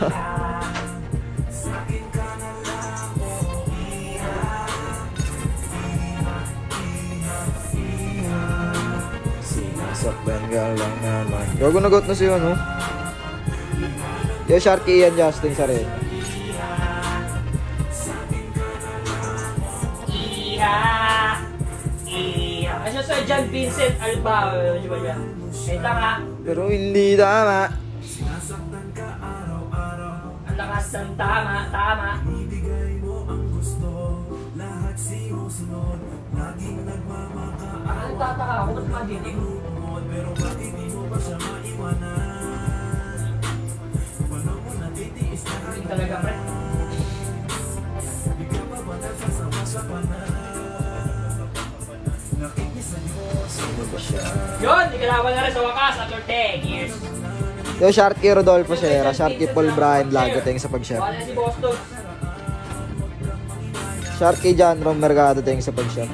Sinasaktan ka lang naman. Gago na got na siya no. Yo Sharky yan Justin sa rin. Iha. Iha. Ano sa John Vincent Alba? Ano ba yan? Wait lang ha. Pero hindi tama. Ang lakas ng tama. Tama. Nagtataka ako. Ba't madilim? Hindi talaga pre. Yun! Ikalaban na rin sa wakas after 10 years. Yo Sharky Rodolfo Sierra, Sharky Paul Brian Lago, thank you sa pag-share. Wala na si Boston. Sharky John Rom Mercado, thank you sa pag-share.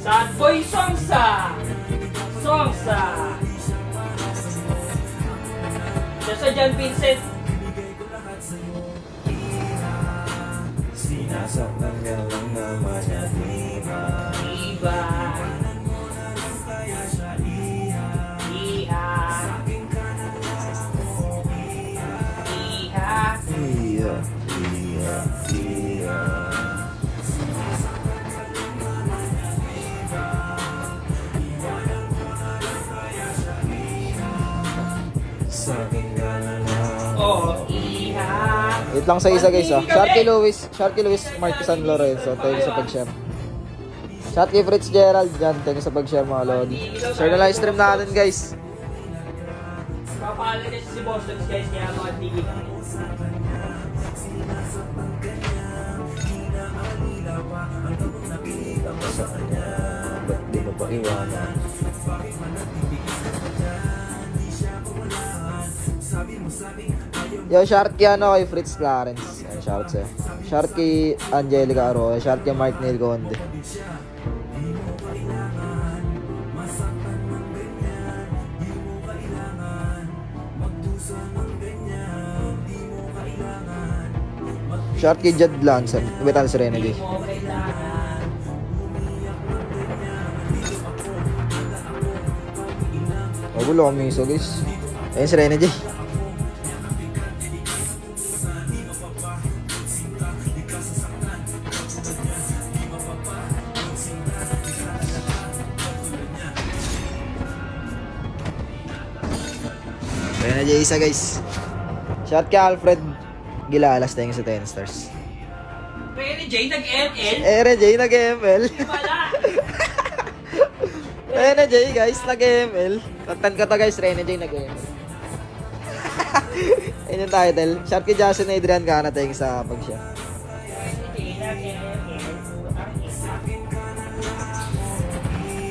Sad Boy Songsa! Songsa! Siya sa John Vincent. Sinasaktan ka lang naman na diba? Diba? Iha. Iha. Iya, iya, iya. Sakin ka na lang. Oh, iha. Wait lang sa isa guys ah. Sharky Luis Mark San Lorenzo, thank you sa pag-share. Sharky Fritz Gerald dyan, thank you sa pag-share mga lodi. Share na live stream natin guys. Papahala niya si Boston guys, kaya mga tigil. Sa kanya, ba't di mo pa iwanan? Yo, Sharky ano kay Fritz Clarence. Yan, shout sa'yo. Sharky Angelica Arroyo, Sharky Mark Neil Conde. Short kay Jad Lanson. Betal si Rene J. Mo kailangan. Magulo kami iso guys. Ayun si Rene J. Rene J isa guys. Shot kay Alfred Gilalas tayong sa 10 stars. Pwede Jay, nag-ML? Rene J nag-ML. Wala. Rene J guys nag-ML. Content ko to guys, Rene J nag-ML. Ayun yung title. Shot kay Jason Adrian Cana tayong sa pag siya.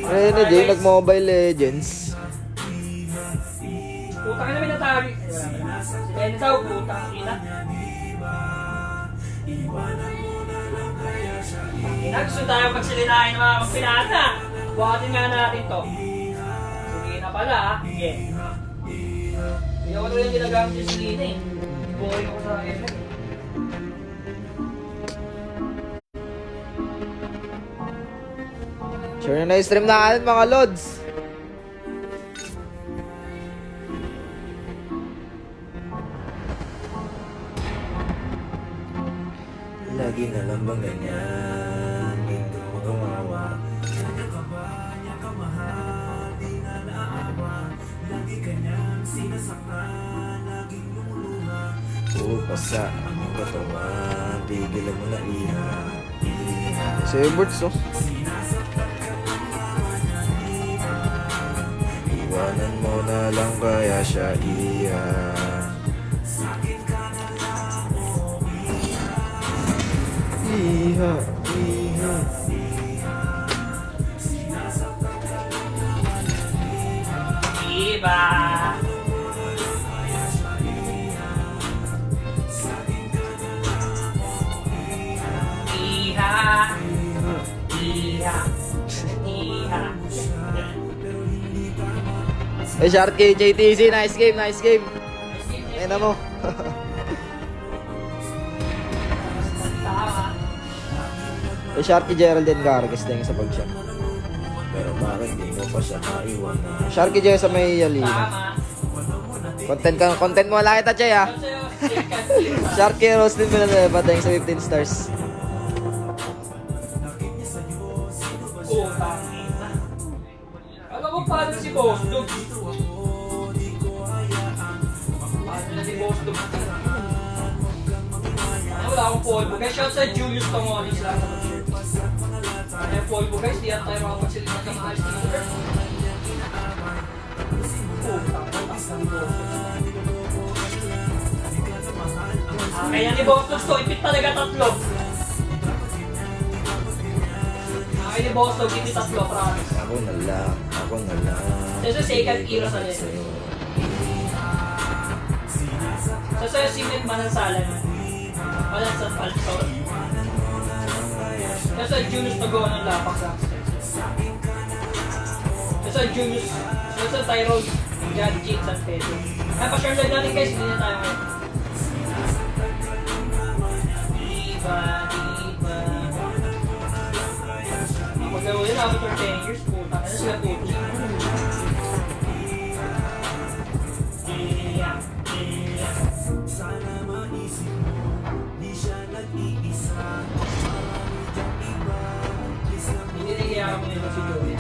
Rene J nag-Mobile Legends. Putang na may natari. Kaya nitaw, putang ina. Gusto tayo pagsalinahin ng mga kapilata. Buhatin nga natin to. Sige na pala ah. Sige. Hindi ako ito yung ginagamit yung silina eh. Boring ako sa akin eh. Sure na na-stream natin mga lods. Lagi na lang bang ganyan? Hindi mo kawawa. Pupasa ang katawan, tigilan mo na iha. Saberts oh. Iwanan mo na lang kaya siya iya. Iha, iha. Iba. Iha. Iha. Iha. Eh, Shark kay JTC, nice game, nice game. Ayun na mo. Tama. Eh, Shark kay Geraldine Gargas din sa pag-shot. Pero bakit di mo pa siya maiwan? Shark kay Jessa may yalina. Tama. Content mo lang kita, Chay, ha? Shark kay Roslyn Villanueva tayong sa 15 stars. Utang ina. Alam mo paano si Boss Dog? Paano na si Boss Dog? Ano, wala akong polvo. Guys, shout sa Julius Tongonis lang sa mag-share. Ano yung polvo guys? Di yan tayo makapagsalita ng maayos dito. Utang ina si Boss Dog. Kaya ni Boss Dog to, ipit talaga tatlo. Kaya ni Boss Dog, ipit tatlo, promise. Ako na lang. Sa second era sa level. Sa Simet Manansalan. Walang sa Palsor. Sa Junus Tagoan ng Lapak sa sa Junus. Sa Tyrone. Gadget sa Pedro. Ay, pa-share live natin guys. Hindi na tayo ngayon. Diba. Ako gawin yun after 10 years. Puta. Ano sila tutos? Hindi nagigaya mo nito si Joey.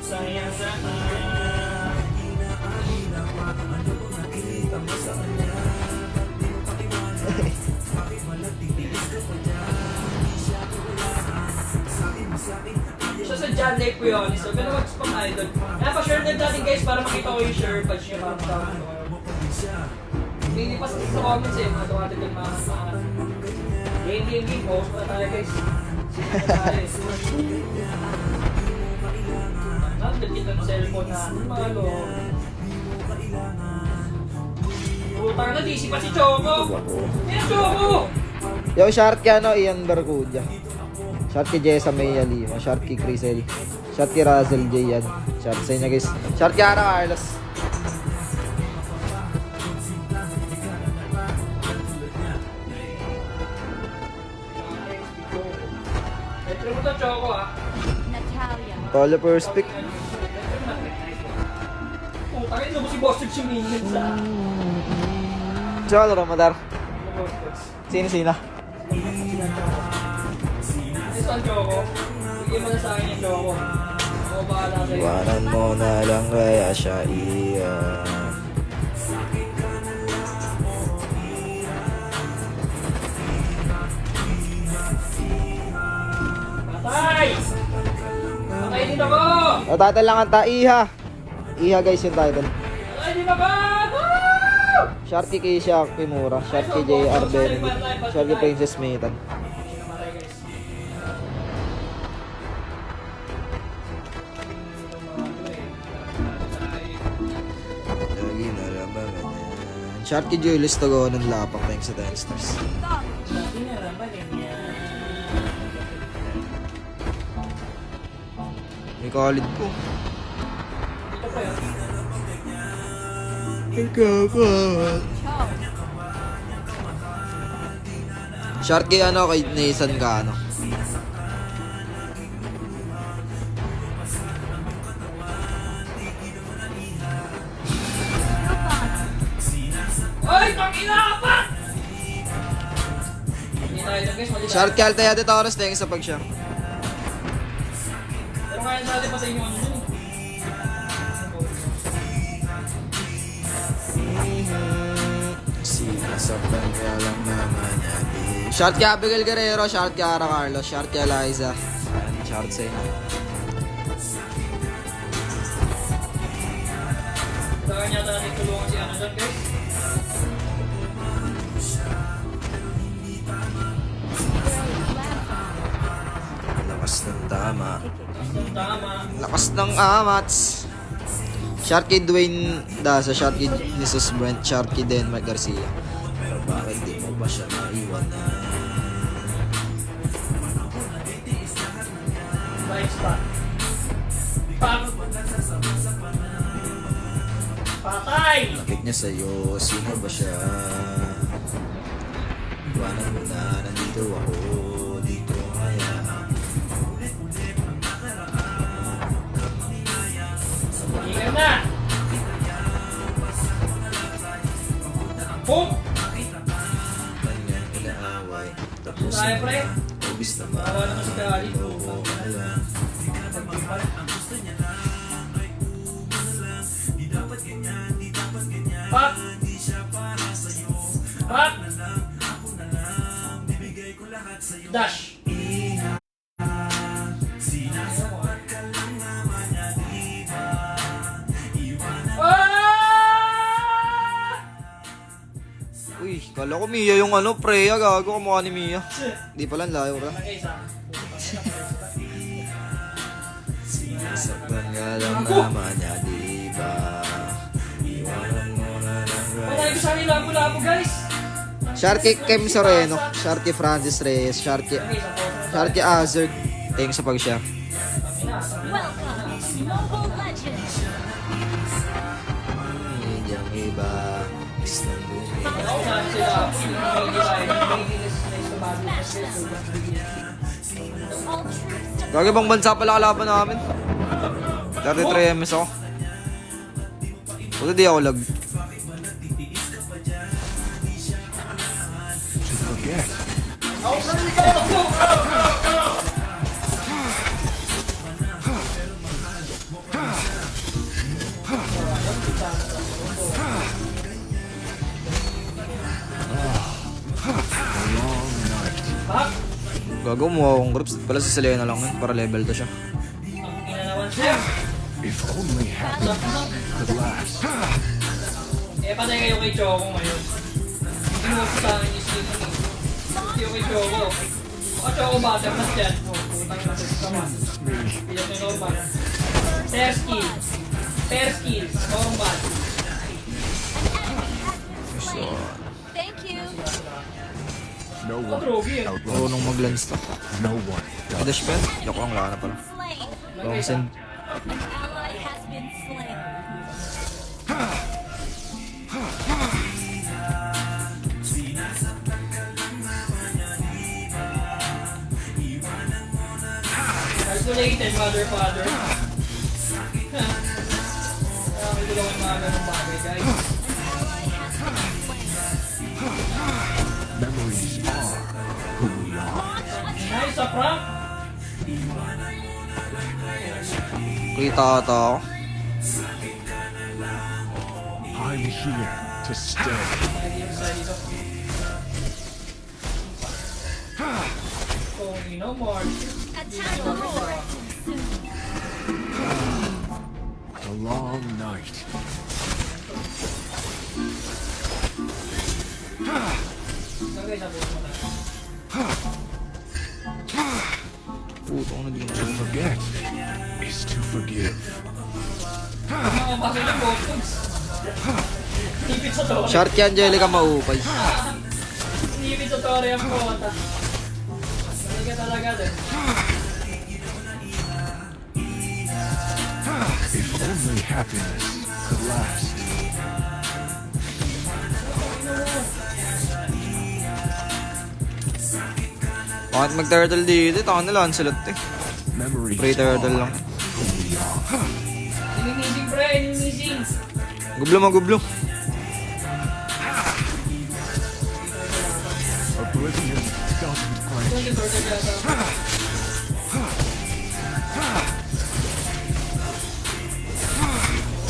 Sayang sa siya sa John Lake po yun. So, gano'n mag-spam idol. Kaya pa-share din natin guys para makita ko yung share badge niya para sa akin. Hindi pa sa comments eh. Mga tumatag yung mga game. Post pa tayo guys. Sige na tayo. Nakagdating ng cellphone natin mga lolo. Utang na, DC pa si Choco. Yan Choco! Yo, Shark kay ano, Ian Barcudia. Shark kay Jessa May Lima. Shark kay Chris Eli. Shot kay Russell J yan. Shot sa inyo guys. Shot kay Ara Carlos. Entry mo to, Choco, ah. Natalia. Tolo first pick. Kung tayo, mo si Boston si Minions, ah. Cholo Ramadar. Sino? Ito ang Choco. Bigyan mo na sa akin yung Choco. Ako bahala sa'yo. Iwanan mo na lang kaya siya iyan. Patay! Patay din ako! Title lang ang Iha. Iha guys yung title. Patay din ako! Woo! Sharky kay Shaq Kimura. Shot kay JR Benedict. Shot kay Princess Maytan. Patay, guys. Lagi na lang ba ganyan. Shot kay Julius Togo ng lapak thanks sa 10 stars. Hindi na lang ba ganyan? May college ko. Ito pa yun. Shot kay ano kay Nathan Cano. Ay! Pag-inapat! Hindi tayo lang guys, mali tayo. Shot kay Altea de Torres thanks sa pag-share. Pero kaya natin pa sa inyo ano yun eh. Sinasaktan kaya lang naman natin. Shot kay Abigail Guerrero, shot kay Ara Carlos, shot kay Eliza. Shot sa inyo. Kaya yata natin tulungan si ano doon guys. Lakas ng tama. Tama. Lakas ng amats. Shot kay Dwayne Daza, shot kay Jesus Brent, shot kay Denmark Garcia. Pero bakit di mo ba siya naiwan na? Nice spot. Pang! Patay! Nakit niya sa'yo, sino ba siya? Iwanan mo na, nandito ako, dito kaya. Ingat na! Boom! Kanyang inaaway, tapos Tayo pre! ubis na Bawa naman si Kali. alam. Pak! Pak! Dash! Uy, kala ko Mia yung ano, Freya, gago kamukha ni Mia. Di pala, layo ka. Saktan nga lang naman niya, di ba? Iwanan mo na lang Patay ko sa akin labo-labo guys! Sharky Kem Soreno, Sharky Francis Reyes, Sharky Azard. Thanks sa pag-share. Welcome to Mobile Legends. Yung iba, is na bumi. Ako na sila. All troops Gagi bang bansa pala kalaban namin? 33 MS ako. Wala di ako lag. Pak! Gago mo akong groups. Pala si Selena lang yun, para level to siya. Ang kinalawan siya. If only happiness could last. Eh, patay kayo kay Choco ngayon. Hindi mo sa akin yung skin mo. Hindi kay Choco. Baka Choco butter na dyan. Putang na sa kaman. Pilat na normal. Fair skills. Fair skills. Normal. So, Thank you. No Ako one trophy eh. outruns. marunong mag-lens to. No one Dash pen? Joke lang, wala ka na pala. Slain. Guys, Send. An ally has been slain. Calculated, mother, father. Kaya may gulawin mga ganong bagay, guys. An ally has been slain. Memories are who we are. Launch attack. Nice, sa prank! Kita ata ako. I'm here to stay. Lagi yung sa dito. Kung March. Attack the Lord. A long night. Saan guys, nabuto mo na? Puto ko na din. To forget is to forgive. Mga baso ng bottoms. Nipit sa tore. Short kay Angelica maupay. Nipit sa tore ang kota. Talaga din. If only happiness could last. Bakit mag-turtle dito? Taka nila, Ancelot eh. Memories Free turtle lang. who we are. Nininising pre, nininising. Gublo magublo. Oblivion doesn't Ito quench. yung torture yata.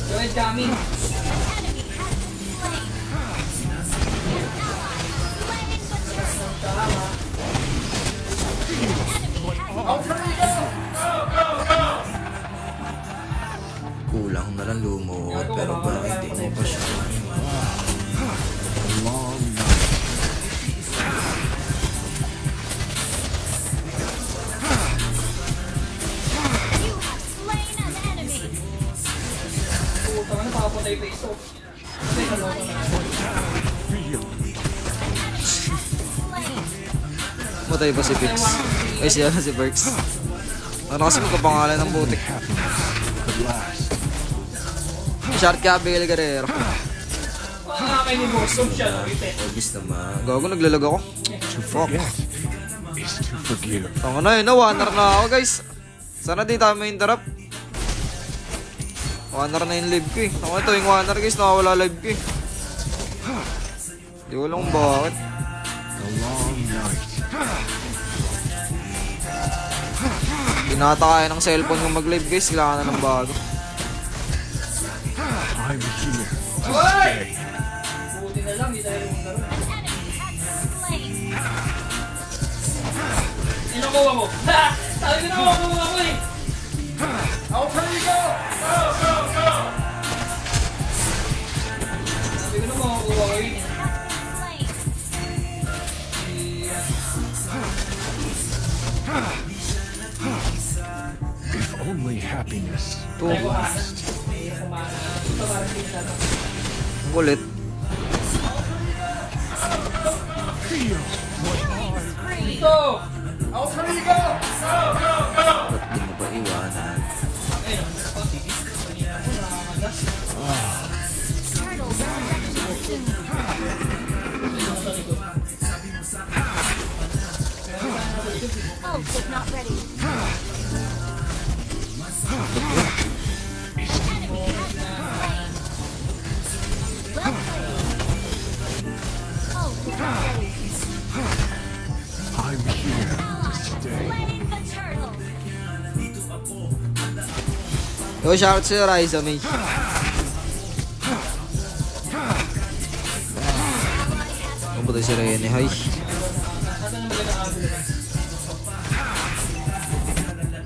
Go ahead, Kami. Enemy has been slain. Slain the turtle. Tama. Enemy has Kulang na lang lumuot, pero bakit hindi pa siya? A long night. You have slain an enemy. Puta ka na, pakapatay pa ito. Kasi naloko na. Feel Slain. Matay pa si Pix. Ay siya si Perks. Ano kasi magkapangalan ng butik. happiness could last. Short kay Abigail Guerrero. Mga akin ni Bosom siya, no? Ite. Obvious naman. Gago, naglalag ako. To Fuck. forget is to forgive. Tanga na yun, one-hour na ako guys. Sana di tayo ma-interrupt. One-hour na yung live ko eh. Ako ito, yung one-hour guys, nakawala live ko eh. Di ko alam kung bakit. A long night. Binata kaya ng cellphone yung mag-live guys, kailangan na ng bago. I'm here to Hoy! stay. Buti na lang, di tayo magkaroon. An enemy has been slain. Inakuha ko. Ha! Sabi ko na makuha ko eh. Out for you go! Go, go, go! Sabi ko na makuha ko yun eh. Has been slain. If only happiness Ito, Tayo ko hasan. May kumana. Ito parang hindi na lang. ang kulit. feel what Dito! Out for you go! Go, go, go! Ba't di mo ba iwanan? Ayun. Kanina ko nakakagas. Turtle resurrection soon. Ayun ako sa likod. Ult is not ready. Enemy has been slain. Well played. Ult is not ready. I'm here to Ally stay. slain the turtle. Yo, shout si Ryza May. Ally has Ang puto si Rene, hi. Asa na magandang ambulance?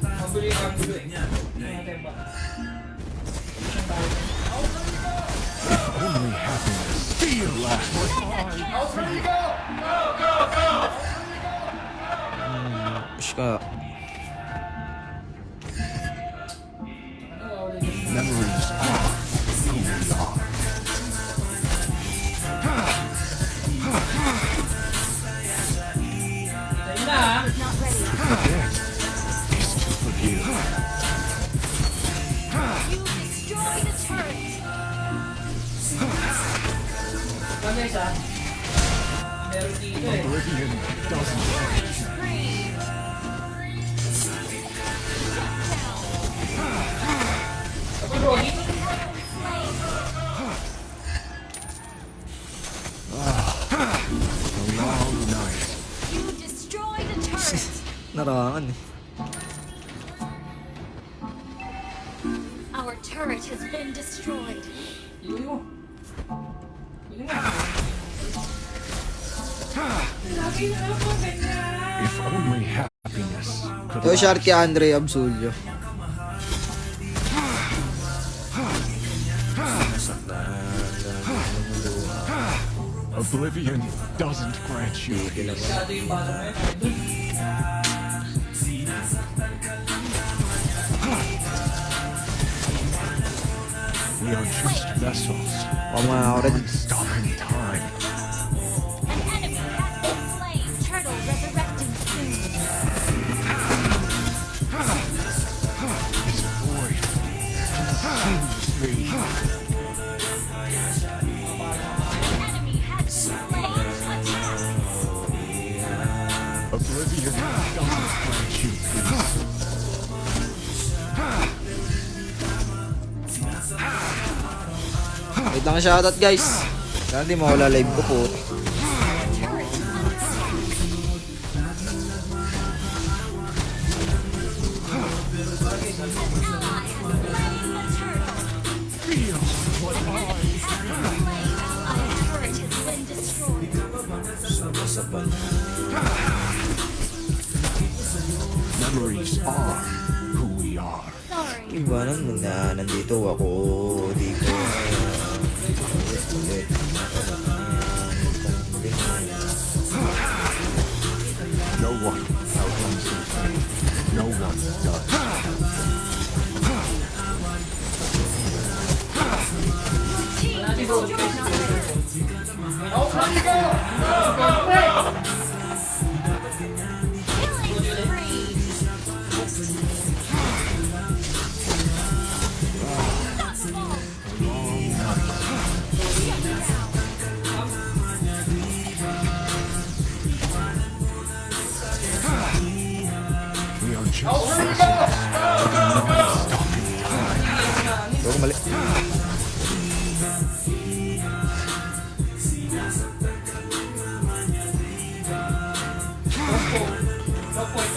Magulo yung angulo eh. Tingnan natin ba? Saan tayo? Only happiness feel last. Push ka. Memories are who we are. Tayo na ha. not ready. Forget is to forgive. guys ha. Meron dito eh. Oblivion doesn't Killing spree. Ako Brody. a long night. You destroyed a turret. Narangan eh. Our turret has been destroyed. Iluwi mo. Iluwi mo. If only happiness could Ito short kay Andre Absolio. Oblivion doesn't grant you peace. Masyado yung bata mo yun. We are just vessels Oh, mga ako rin. stopping time. An enemy has been slain. Turtle resurrecting soon. This void consumes me. An enemy has been slain. Attack. Oblivion doesn't grant you peace. Wait lang shoutout guys. Sana di mawala live ko po. Turret under attack. An ally has slain the turtle. Feel what I Our turret has been destroyed. memories are who we are. Sorry. Iba naman na nandito ako. Di ko ulit. No one outruns the fate. No one does. Team destroyed a turret. Killing spree. We are just vessels stopping time. Huwag mali. Top point.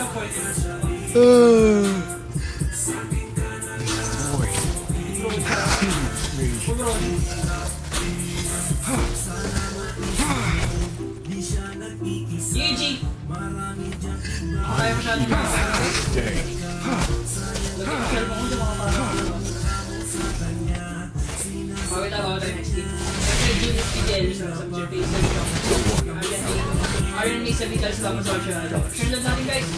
Void consumes me. GG! Kaya masyado na. Day. Lagyan mo cellphone ko sa mga parang. Bawit ako next team. Kasi Julius Fidel sa face sa video. Iron May sa Vital sa social. Share lang natin guys.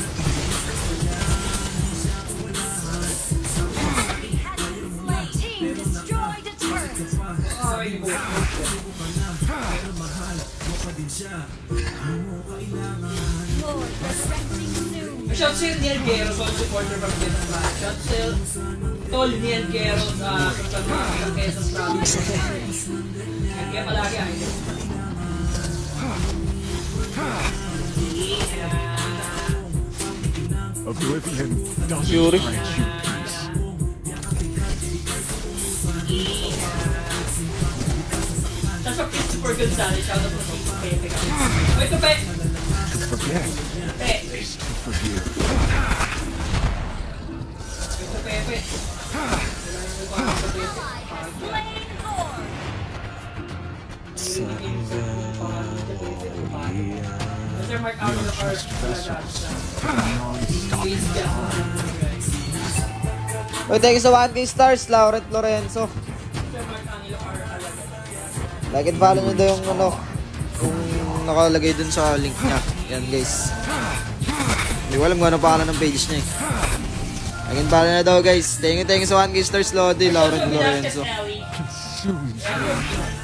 Team destroyed a turret. Okay, po. Lord resurrecting soon. Shout sa'yo Neil Guerrero, all supporter from Quezon Province. Shout sa'yo Tol Neil Guerrero sa Quezon Province. Kaya palagi idol. Oblivion doesn't Fury. grant you peace. Tapos sa Christopher Gonzalez, shout out po sa Pepe. O ito Pe! To forget Pe! is to forgive. Ito Pepe. Slain Lord. Sir Mark out of the first. Non-stopping Please get on. Oh, thank you sa 1K stars, Laurent Lorenzo. Sir Mark Angelo R. Like and follow nyo daw yung ano, kung nakalagay dun sa link niya. Yan guys. Hindi ko alam kung ano pangalan ng page niya eh. Like and follow na daw guys. Thank you sa 1K stars, Lodi, Laurent Lorenzo. consumes Attack.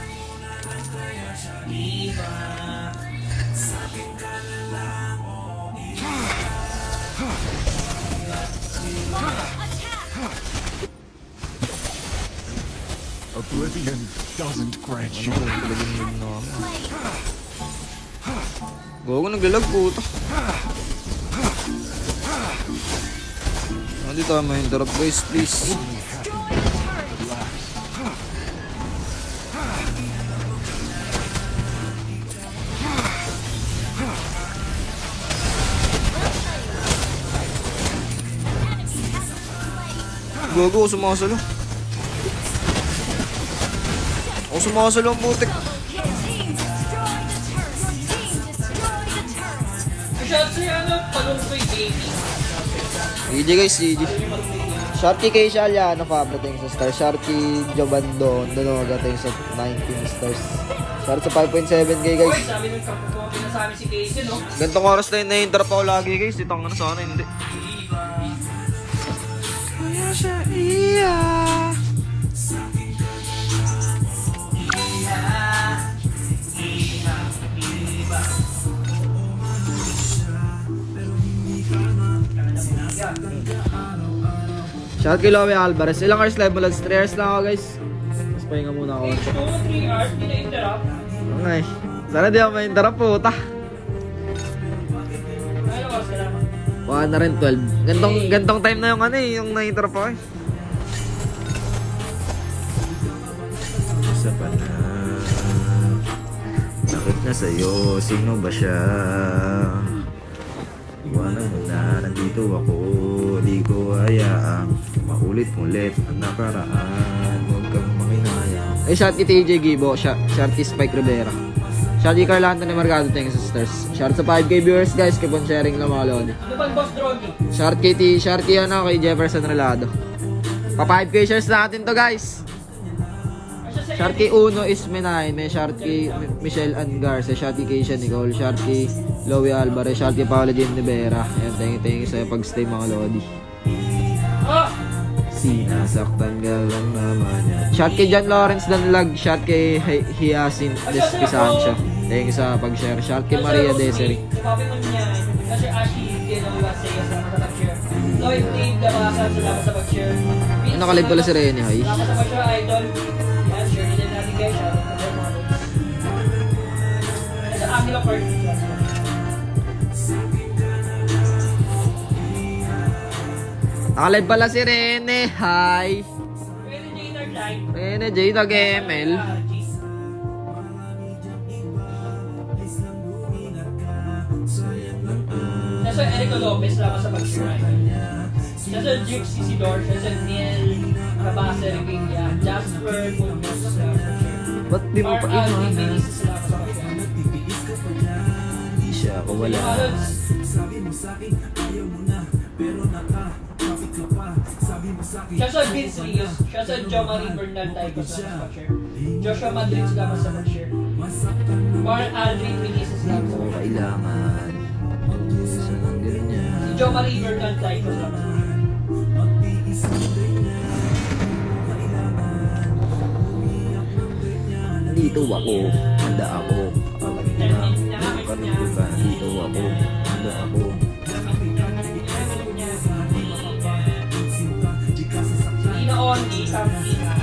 Oblivion doesn't grant you. Gogo, naglalag puta. Hindi tama yung interrupt guys, please. Gogo, sumakasalo. Ako sumakasalo ang putik. Shout si ano, Palungkoy Gaming. GG guys, GG. Sharky kay Shaliano Fabro tayong sa star. Sharky Jobando, Donoga tayong sa 19 stars. Shout sa 5.7k guys. Uy, sabi ng kapukuha pinasabi si Casey, no? Gantong oras na yun, na-interrupt ako lagi guys. Itang ano sana, hindi. Kaya siya, iya. Shout kay Lowe Alvarez. Ilang hours live mo lang? 3 hours lang ako guys. Tapos pahinga muna ako. 3 hours, di na-interrupt. Okay. Sana di ako ma-interrupt puta. Ano oras ka lang? Baka na rin 12. Gantong time na yung ano eh, yung na-interrupt ako eh. Isa pa na. Bakit na sa'yo? Sino ba siya? Iwanan mo na, nandito ako. Di ko hayaang maulit-ulit ang nakaraan. Huwag kang makinayang. Eh, shout kay TJ Gibo. Shout kay Spike Rivera. Shout kay Carl Anthony Margado. Thanks sa stars. Shout sa 5k viewers guys. Keep on sharing lang mga lodi. Ano ba Boss Drogi? Shout kay ano, kay Jefferson Relado. Pa 5k shares natin to guys. Shout kay Uno Ismenay. May shout kay Michelle Angarce. Shout kay Keisha Nicole. Shout kay Lowe Alvarez. Shout kay Paolo Jim Rivera. Ayan, thank you sa pag-stay mga lodi. Ah! Sinasaktan ka lang naman yan. Shout kay John Lawrence Danlag. Shout kay Hyacinth Despisancio. Thank you sa pag-share. Shout kay Maria Desiree. Sabi mo niya, kasi Ashley Genoa sa'yo sa pag-share. Lloyd Dave Dabasan, salamat sa pag-share. Ano, nakalive pala si Rene, hi. Salamat sa pag-share, idol. Yan, share din natin guys. Shout out sa mga lods. Sa Angela Park. Nakalive pala si Rene, hi. Pwede nyo in-like. Rene J. Nag-ML. Nasa Erico Lopez, salamat sa pag-share. Nasa Jukes Isidore, nasa Neil Rabasa Revilla, Jasper Munoz, salamat sa pag-share. Ba't di mo pa Alvin iwan? Benitez, salamat sa pag-share. Hindi siya ako wala. Mga lods, siya sa Vince Rios, siya sa Jo Marie Bernal Taiko, salamat sa pag-share. Joshua Madrid, salamat sa pag-share. Mark Aldrin Vinicius, salamat sa pag-share. Kailangan. Sa lang ganyan. Si Jo Marie Bernal Taiko, salamat sa pag-share. Dito ako. Handa ako. Kanukugan. Dito ako. Handa ako. Hindi na only, something na.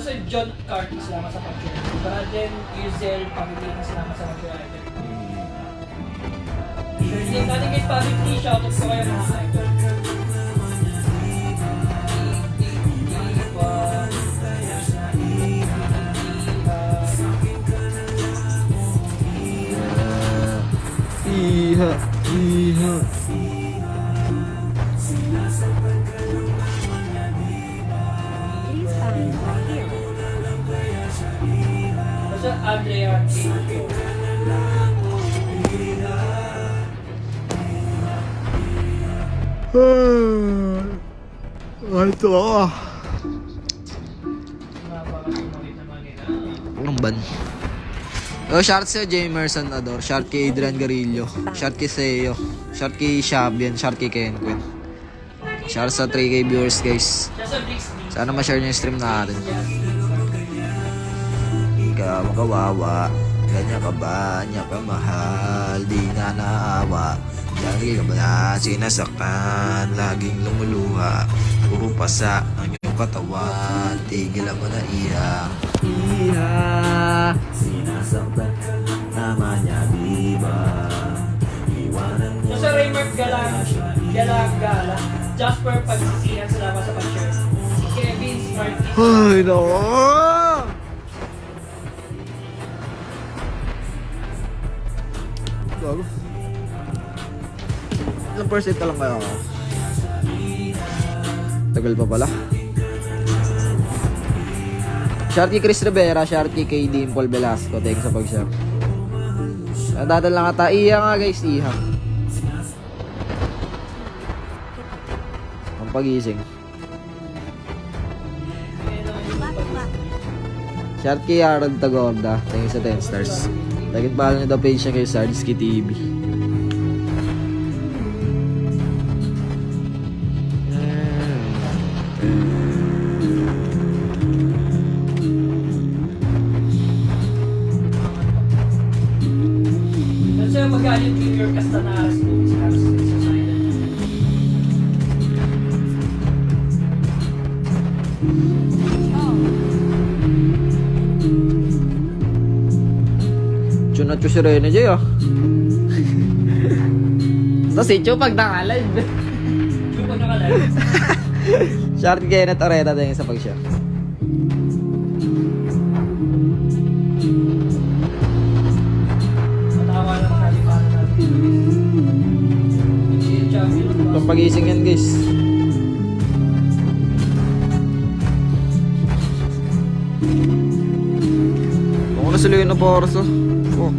So, John Carty, salamat sa pag-share. Braden Yuzel, Pamiling, salamat sa pag-share. Share natin kay Publicly, shoutout ko kayo mga idol. Iha. Iha. So, Andrea K. Ito ako. Napakasumakit naman nila. Anong ban? Oh, shout sa Jamerson Ador, shout kay Adrian Garillo, shout kay Seo, shout kay Shabian, shout kay Kenquin. Shout sa 3k viewers guys. Siya sa Brixby. Sana ma-share niyo yung stream natin. Ika ka makawawa. Kanya ka ba, niya ka mahal, di na naawa. Lagi ka ba na sinasaktan, laging lumuluha. Puro pasa ang iyong katawan, tigilan mo na iyak. Iyak, sinasaktan ka naman niya, diba? Iwanan mo. So sa Raymart Gala, Jasper pagsisihan sa labas sa pag-share. Si Kevin Smart. Ay, no! Gago. Ilang percent ka lang kaya ako? Tagal pa pala. Shout kay Chris Rivera, shout kay Dimple Velasco. Thanks sa pag-share. Dadal lang ata. Iya nga guys, iha. Ang pagising. Shout kay Harold Tagorda. Thank you sa 10 stars. Lagit pa nyo daw page niya kay Sardiski TV. Kasi magaling Junior Castanares po si Harris sa silent. Chunat ko si Rene J ah. Tapos si Chu pag nakalive. Yung pag nakalive. Shout kay Kenneth Areta din sa pag-share. Matawa lang sa halipanan natin. Hindi yung champion. Itong pagising yan guys. Kung nasuloy na po orso. Fuck.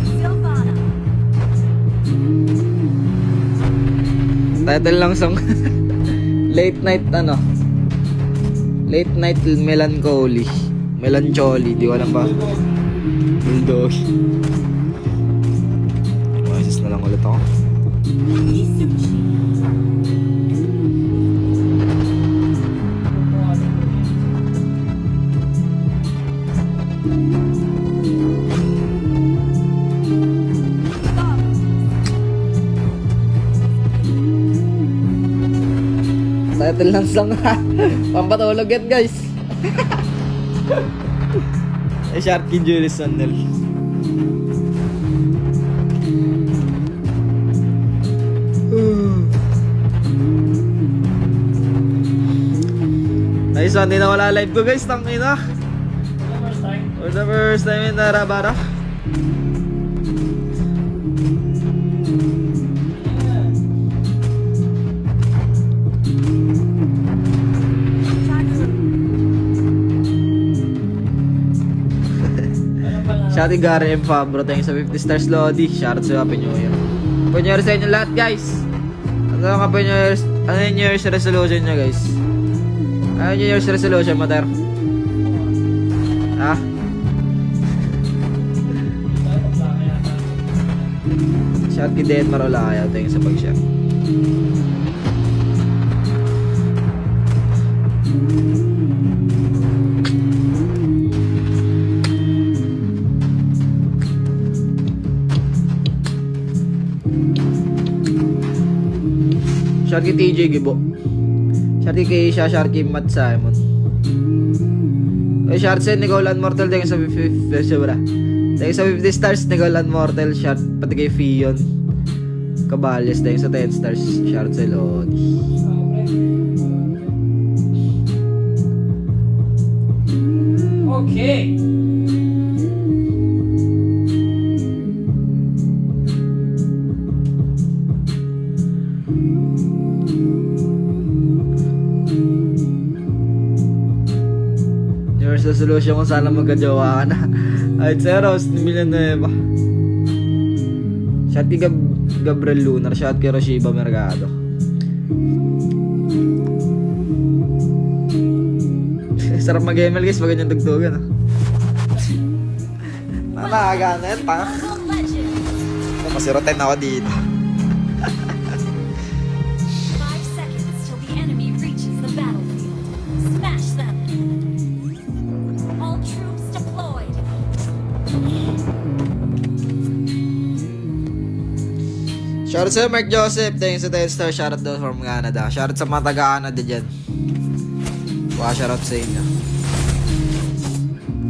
Silvana. Title lang song. Late night ano. Late night melancholy. Melancholy, di ko alam pa. Bulldog. Masis na lang ulit ako. Isuchi. Title ng song. Pampatulog yan guys. Eh, Sharky Julius Sandel. Nice one, di na wala live ko guys. Tangina. First time. For the first time in Narabara. Shouting Gary M. Fabro, thank you sa 50 stars Lodi. Shout sa Happy New Year. Happy New Year sa inyo lahat guys. Ano ang Happy New Year? Ano yung New Year's resolution nyo guys? Ano yung New Year's resolution, Mater? Ha? Shout kay Den Marolaya, thank you sa pag-share. Sharky TJ Gibo. Sharky kay Isha, Sharky Matt Simon. Oy, Sharky Nicolan Mortal, thank you sa 50 thank you sa 50 stars, Nicolan Mortal, Shark, pati kay Fion Cabales, thank you sa 10 stars, Sharky Lodi. Okay. New Year's resolution kung sana magkajowa ka na. Ay, Zeros, ni Villanueva. Shout kay Gabriel Lunar, shout kay Roshiba Sarap mag-ML guys, pag ganyan dugtugan. Nakakagana yan, tanga. Mobile Legends. Masirotin ako dito. 5 seconds till the enemy reaches the battlefield. Smash them. All troops deployed. Shoutout sa'yo, Mark Joseph. Thanks sa 10 star. Shoutout daw from Canada. Shoutout sa mga taga-Canada dyan. Shoutout sa inyo.